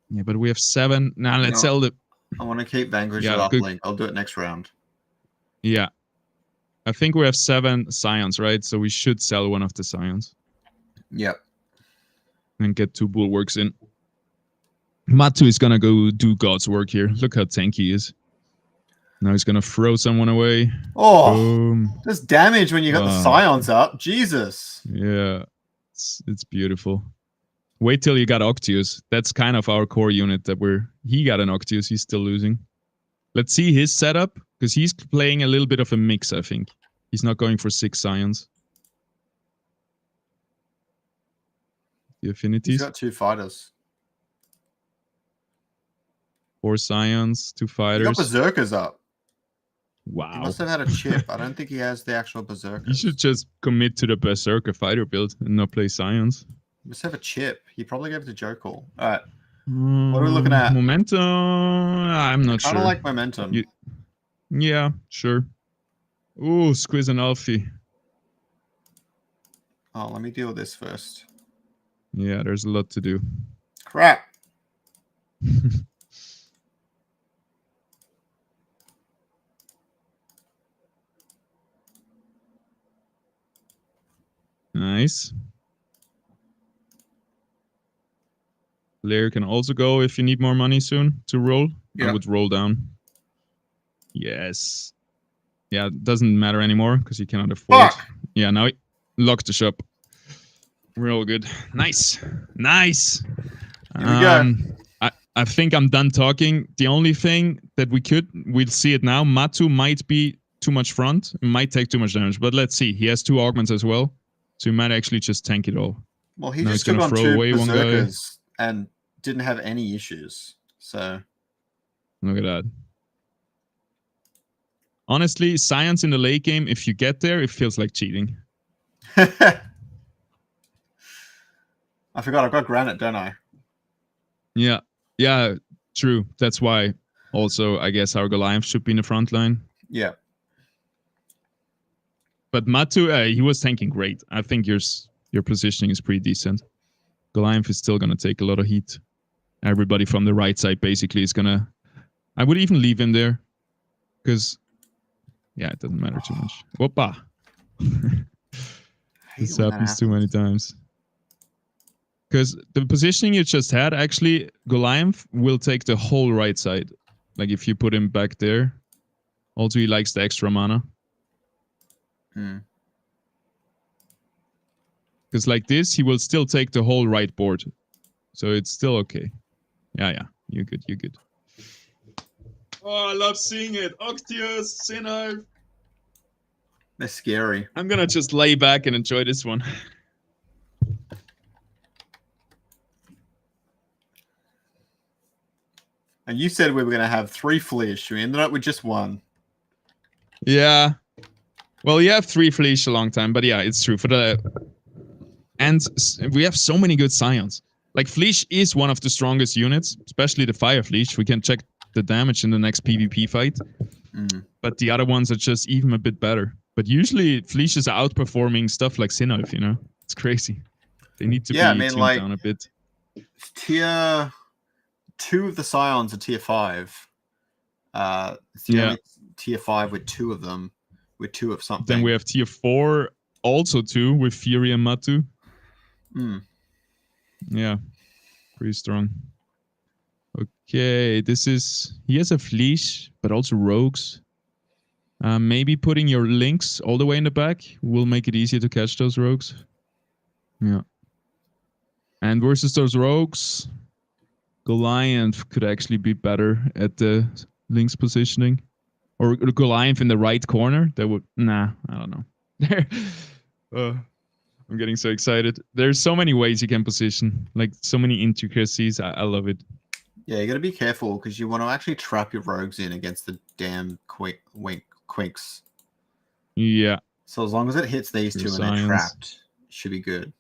Yeah, but we have 7. Now let's sell the... I want to keep Vanquish with Uplink. I'll do it next round. Yeah. I think we have 7 Scions, right? So we should sell one of the Scions. Yep. And get 2 Bulwarks in. Matu is gonna go do God's work here. Look how tanky he is. Now he's gonna throw someone away. Oh, boom. There's damage when you got the Scions up. Jesus. Yeah, it's beautiful. Wait till you got Octius. That's kind of our core unit that he got an Octius. He's still losing. Let's see his setup, because he's playing a little bit of a mix, I think. He's not going for 6 Scions. The affinities. He's got 2 fighters. 4 Scions, 2 fighters. He got Berserkers up. Wow. He must have had a chip. I don't think he has the actual Berserkers. You should just commit to the Berserker fighter build and not play Scions. He must have a chip. He probably gave it to Joe Call. All right. What are we looking at? Momentum? I'm not sure. I don't like momentum. Yeah, sure. Ooh, squeeze an Alfie. Oh, let me deal with this first. Yeah, there's a lot to do. Crap. Nice. Lair can also go if you need more money soon to roll. Yeah. I would roll down. Yes. Yeah, it doesn't matter anymore because you cannot afford. Fuck. Yeah, now he locked the shop. We're all good. Nice. Nice. Here we go. I think I'm done talking. The only thing that we'll see it now. Matu might be too much front. It might take too much damage, but let's see. He has 2 augments as well. So he might actually just tank it all. Well, he just took on 2 Berserkers and didn't have any issues. So look at that. Honestly, Science in the late game, if you get there, it feels like cheating. I forgot I've got Granite, don't I? Yeah. Yeah, true. That's why also I guess our Goliath should be in the front line. Yeah. But Matu, he was tanking great. I think your positioning is pretty decent. Goliath is still going to take a lot of heat. Everybody from the right side basically is going to... I would even leave him there. Because, yeah, it doesn't matter too much. Whoopa! This happens too many times. Because the positioning you just had, actually, Goliath will take the whole right side. Like, if you put him back there. Also, he likes the extra mana. Because like this, he will still take the whole right board. So it's still okay. Yeah. You're good. Oh, I love seeing it. Octius, Sinner. They're scary. I'm gonna just lay back and enjoy this one. And you said we were going to have 3 flesh. We ended up with just 1. Yeah. Well, you have 3 flesh a long time, but yeah, it's true. And we have so many good scions. Like, Fleesh is one of the strongest units, especially the Fire Fleesh. We can check the damage in the next PvP fight. But the other ones are just even a bit better. But usually, Fleesh is outperforming stuff like Sinnoh, you know? It's crazy. They need to be tuned down a bit. Tier 2 of the scions are tier 5. It's the only tier 5 with 2 of them. With 2 of something. Then we have tier 4, also 2, with Fury and Matu. Yeah, pretty strong. Okay, he has a Fleesh, but also rogues. Maybe putting your links all the way in the back will make it easier to catch those rogues. Yeah. And versus those rogues, Goliath could actually be better at the links positioning. Or Goliath in the right corner. That would... Nah, I don't know. I'm getting so excited. There's so many ways you can position. Like, so many intricacies. I love it. Yeah, you got to be careful because you want to actually trap your rogues in against the damn quinks. Yeah. So as long as it hits these 2 and they're trapped, it should be good.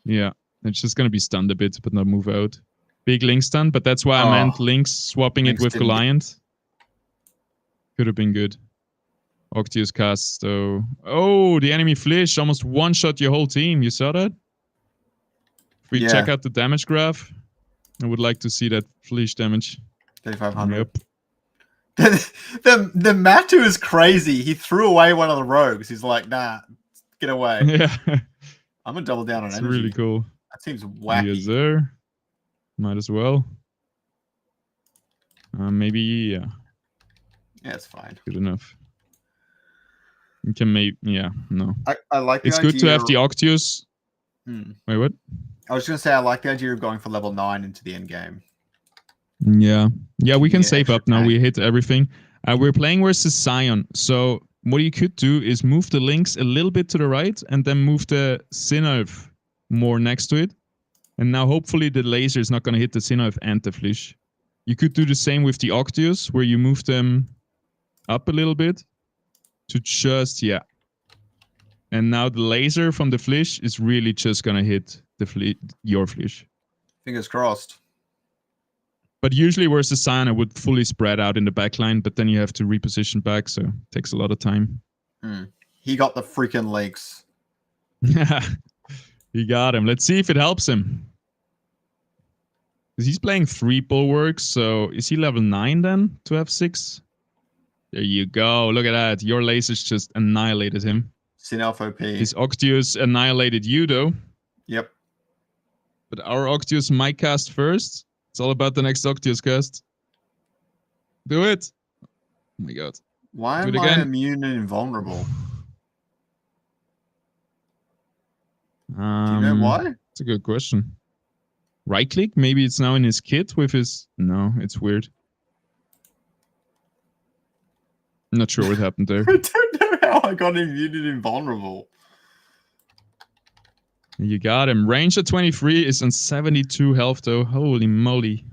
Yeah. It's just going to be stunned a bit, but not move out. Big link stun, but that's why I meant links swapping it with Goliath. Could have been good. Octius casts, though. Oh, the enemy Fleesh almost one-shot your whole team. You saw that? If we check out the damage graph, I would like to see that Fleesh damage. 3,500. Yep. the Matu is crazy. He threw away one of the rogues. He's like, nah, get away. Yeah. I'm going to double down on energy. It's really cool. That seems wacky. Yes, sir. Might as well. Maybe, yeah. Yeah, it's fine. Good enough. You can no. I like the idea. It's good to have the Octius. Wait, what? I was going to say, I like the idea of going for level 9 into the end game. Yeah. Yeah, we can save up now. We hit everything. We're playing versus Scion. So what you could do is move the links a little bit to the right and then move the Sinnoh more next to it. And now hopefully the laser is not going to hit the Sinnoh and the Fleesh. You could do the same with the Octius, where you move them up a little bit to just, And now the laser from the Fleesh is really just going to hit your Fleesh. Fingers crossed. But usually versus Scion, I would fully spread out in the backline, but then you have to reposition back, so it takes a lot of time. He got the freaking legs. He got him. Let's see if it helps him. Because he's playing 3 bulwarks, so is he level 9 then to have 6? There you go. Look at that. Your lasers just annihilated him. Sinnoh OP. His Octius annihilated you, though. Yep. But our Octius might cast first. It's all about the next Octius cast. Do it. Oh my god. Why am I immune and invulnerable? Do you know why? That's a good question. Right click? Maybe it's now in his kit with his... No, it's weird. I'm not sure what happened there. I don't know how I got immune and invulnerable. You got him. Range at 23 is on 72 health, though. Holy moly.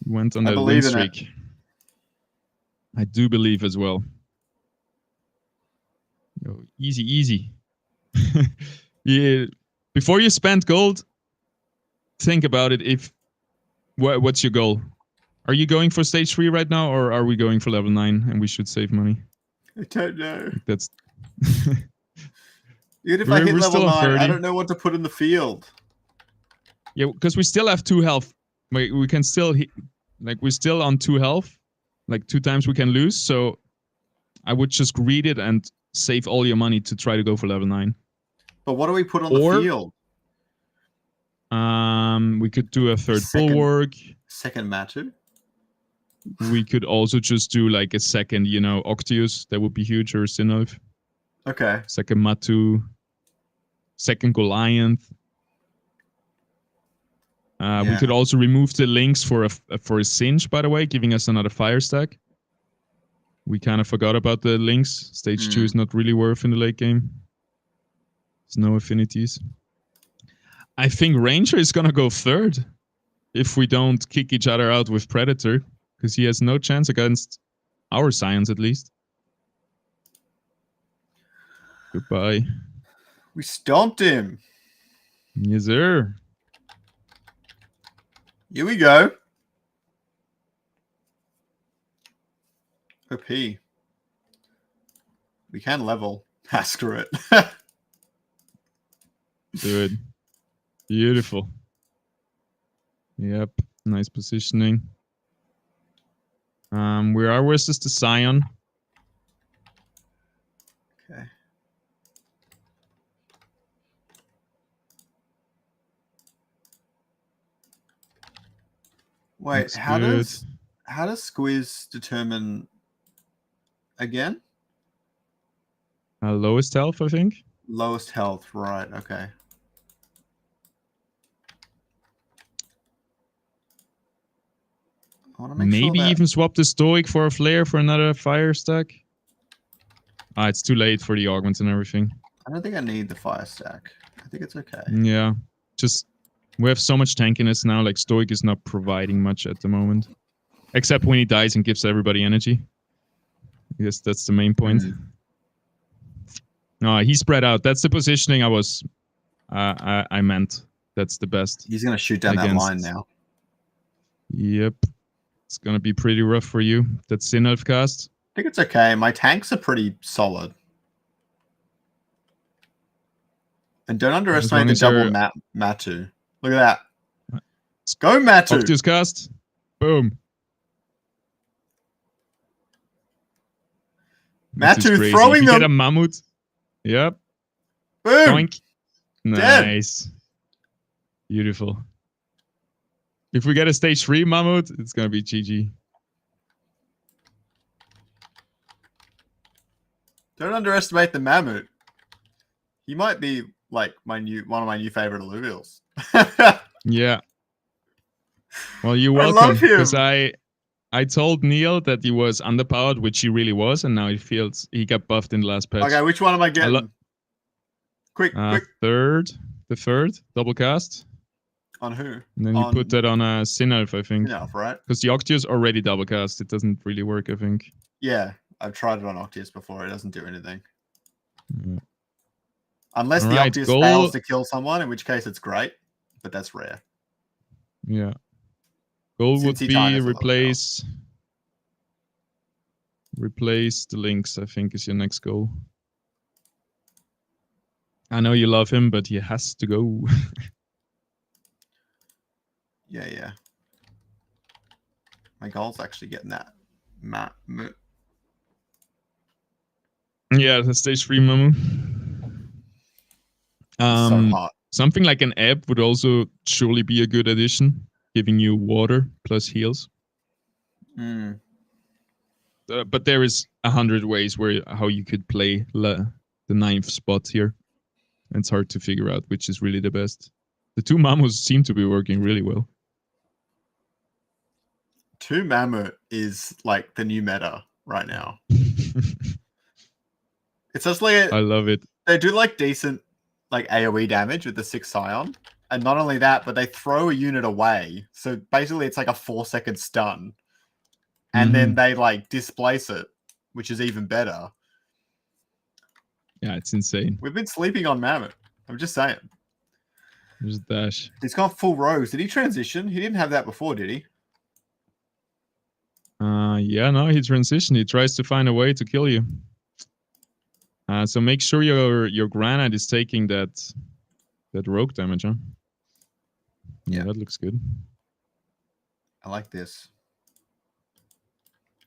He went on that win streak. I do believe as well. Yo, easy, easy. Yeah. Before you spend gold, think about it. What's your goal? Are you going for stage 3 right now, or are we going for level 9 and we should save money? I don't know. That's... Even if I hit level 9, I don't know what to put in the field. Yeah, because we still have 2 health. We can still hit, we're still on 2 health. 2 times we can lose. So I would just read it and save all your money to try to go for level 9. But what do we put on the field? We could do a third bulwark. Second Matu? We could also just do a second, Octius. That would be huge, or Sinnoh. Okay. Second Matu. Second Goliath. We could also remove the links for a Singe, by the way, giving us another fire stack. We kind of forgot about the links. Stage 2 is not really worth in the late game. There's no affinities. I think Ranger is going to go third if we don't kick each other out with Predator, because he has no chance against our Scions at least. Goodbye. We stomped him. Yes, sir. Here we go. OP. We can level. Ah, screw it. Do it. Beautiful. Yep. Nice positioning. We are versus the Scion. Okay. Wait, Looks how good. does Squiz determine again? Lowest health, I think. Lowest health, right? Okay. I want to make Maybe sure that... even swap the Stoic for a Flare for another fire stack. Ah, it's too late for the augments and everything. I don't think I need the fire stack. I think it's okay. Yeah, just we have so much tankiness now. Like Stoic is not providing much at the moment, except when he dies and gives everybody energy. I guess that's the main point. No, he spread out. That's the positioning I was. I meant. That's the best. He's gonna shoot down that line now. Yep, it's gonna be pretty rough for you. That's Sinelf cast. I think it's okay. My tanks are pretty solid. And don't underestimate the double Matu. Look at that. Let's go, Matu. Octus cast. Boom. Matu throwing them. Get a mammoth. Yep. Boom. Boink. Nice. Dead. Beautiful. If we get a stage 3 mammoth, it's gonna be GG. Don't underestimate the mammoth. He might be like one of my new favorite alluvials. Yeah. Well, you're welcome. Because I told Neil that he was underpowered, which he really was, and now he feels he got buffed in the last patch. Okay, which one am I getting? Quick. Third. The third double cast. On who? And then you put that on a Sinelf, I think. Sinelf, right? Because the Octius already double cast. It doesn't really work, I think. Yeah, I've tried it on Octius before. It doesn't do anything. Yeah. Unless the Octius fails to kill someone, in which case it's great, but that's rare. Yeah. Goal would be replace the links, I think, is your next goal. I know you love him, but he has to go. Yeah. My goal's actually getting that. Yeah, the stage 3 Mamu. So hot. Something like an app would also surely be a good addition, giving you water plus heals. But there is 100 ways how you could play the 9th spot here. And it's hard to figure out which is really the best. The 2 Mammos seem to be working really well. 2 Mammoth is like the new meta right now. It's just like I love it. They do like decent like AoE damage with the 6 Scion. And not only that, but they throw a unit away. So basically it's like a 4-second stun. And then they like displace it, which is even better. Yeah, it's insane. We've been sleeping on Mammoth. I'm just saying. There's Dash. He's got full rows. Did he transition? He didn't have that before, did he? Yeah, no, he transitioned. He tries to find a way to kill you. So make sure your granite is taking that rogue damage, huh? Yeah, that looks good. I like this.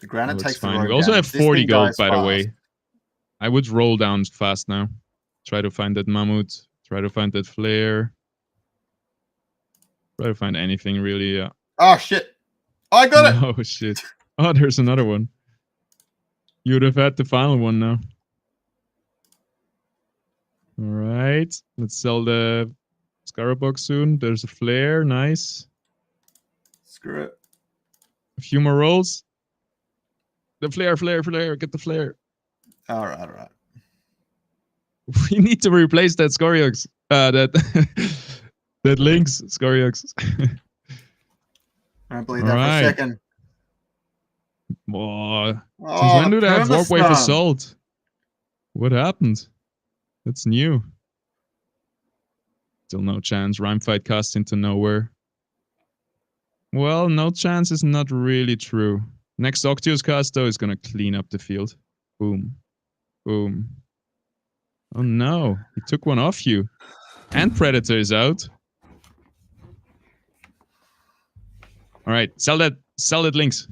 The granite takes fine. the rogue We also damage. have 40 gold, by the way. I would roll down fast now. Try to find that mammoth. Try to find that flare. Try to find anything really. Yeah. Oh shit! Oh, I got it! Oh shit! Oh, there's another one. You would have had the final one now. All right, let's sell the Scarabog soon. There's a flare, nice. Screw it. A few more rolls. The flare. Get the flare. All right. We need to replace that Scoriox. That that links Scoriox. I don't believe that for a second. Whoa. Since when do they have Warp Wave Assault? What happened? That's new. Still no chance. Rhyme Fight cast into nowhere. Well, no chance is not really true. Next Octios cast, though, is going to clean up the field. Boom. Boom. Oh, no. He took one off you. And Predator is out. All right. Sell that links.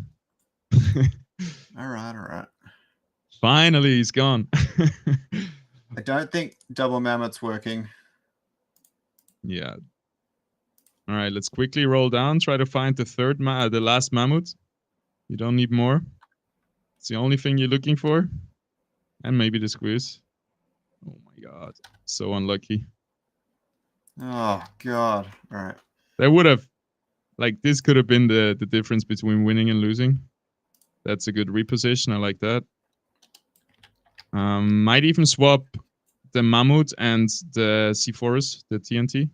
All right. Finally, he's gone. I don't think double mammoth's working. Yeah. All right, let's quickly roll down. Try to find the last mammoth. You don't need more. It's the only thing you're looking for. And maybe the squeeze. Oh my god. So unlucky. Oh god. All right. That would have, this could have been the difference between winning and losing. That's a good reposition. I like that. Might even swap the mammoth and the C4s, the TNT.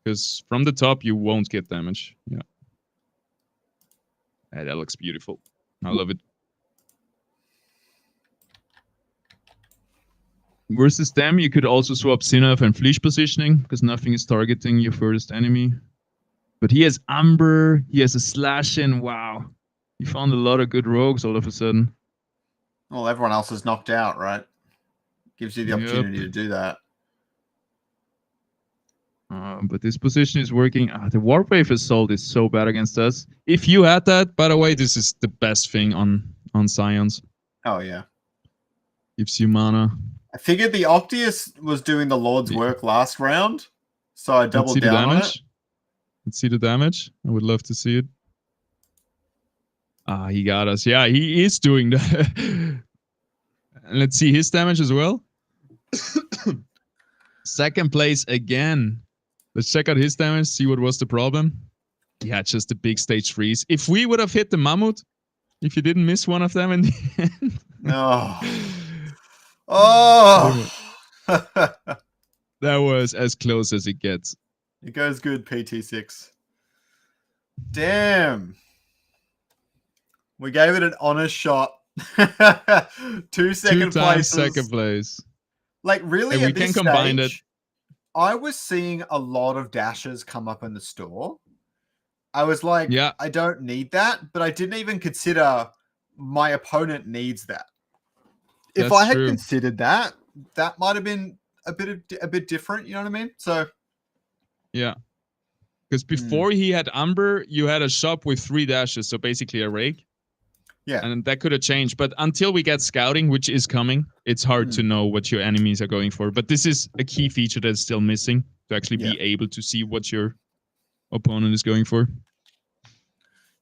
Because from the top, you won't get damage. Yeah. Hey, that looks beautiful. I love it. Versus them, you could also swap Sinaf and Fleesh positioning, because nothing is targeting your first enemy. But he has Amber, he has a slash in. Wow. You found a lot of good rogues all of a sudden. Well, everyone else is knocked out, right? Gives you the opportunity to do that. But this position is working. The Warp Wave Assault is so bad against us. If you had that, by the way, this is the best thing on Scions. Oh, yeah. Gives you mana. I figured the Octius was doing the Lord's work last round, so I doubled down on it. Let's see the damage. I would love to see it. He got us. Yeah, he is doing that. And let's see his damage as well. Second place again. Let's check out his damage, see what was the problem. Yeah, just a big stage freeze. If we would have hit the mammoth, if you didn't miss one of them in the end. No. Oh. That was as close as it gets. It goes good, PT6. Damn. We gave it an honest shot. 2 second places. Second place. Like, really, we can combine it. I was seeing a lot of dashes come up in the store. I was like, yeah, I don't need that, but I didn't even consider my opponent needs that. If I had considered that, that might have been a bit different. You know what I mean? So, yeah, because before he had Umber, you had a shop with 3 dashes, so basically a rake. Yeah, and that could have changed. But until we get scouting, which is coming, it's hard to know what your enemies are going for. But this is a key feature that's still missing to actually be able to see what your opponent is going for.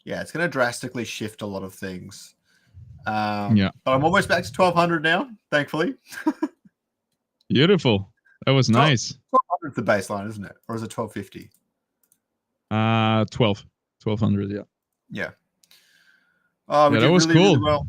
Yeah, it's going to drastically shift a lot of things. But I'm almost back to 1200 now, thankfully. Beautiful. That was nice. 1200 is the baseline, isn't it? Or is it 1250? 1200, yeah. Yeah. Oh, we did that was really, cool. Really well.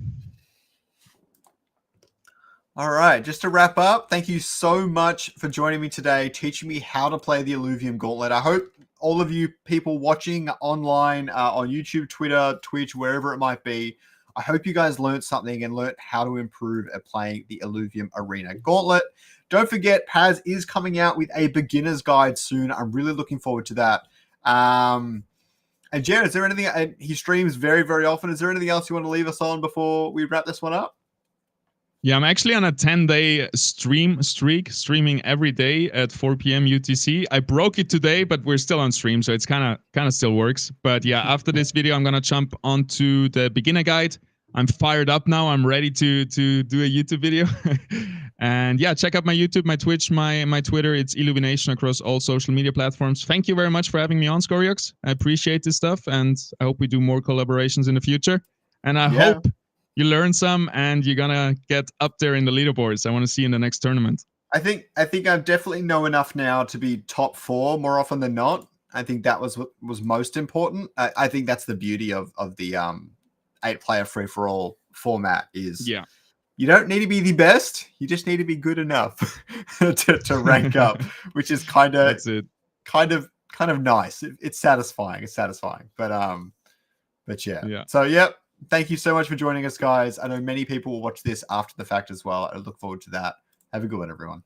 All right, just to wrap up, thank you so much for joining me today, teaching me how to play the Illuvium Gauntlet. I hope all of you people watching online on YouTube, Twitter, Twitch, wherever it might be, I hope you guys learned something and learned how to improve at playing the Illuvium Arena Gauntlet. Don't forget, Paz is coming out with a beginner's guide soon. I'm really looking forward to that. And Jared, is there anything, he streams very, very often. Is there anything else you want to leave us on before we wrap this one up? Yeah, I'm actually on a 10-day streak, streaming every day at 4 p.m. UTC. I broke it today, but we're still on stream, so it's kind of still works. But yeah, after this video, I'm going to jump onto the beginner guide. I'm fired up now. I'm ready to do a YouTube video. And yeah, check out my YouTube, my Twitch, my Twitter. It's Illumination across all social media platforms. Thank you very much for having me on, Scoriox. I appreciate this stuff, and I hope we do more collaborations in the future. And I hope you learn some and you're gonna get up there in the leaderboards. I want to see you in the next tournament. I think I definitely know enough now to be top 4 more often than not. I think that was what was most important. I think that's the beauty of the 8-player free-for-all format is Yeah. you don't need to be the best. You just need to be good enough to rank up, which is kind of That's it. kind of nice. It's satisfying. It's satisfying. But yeah. Yeah. So yep. Thank you so much for joining us, guys. I know many people will watch this after the fact as well. I look forward to that. Have a good one, everyone.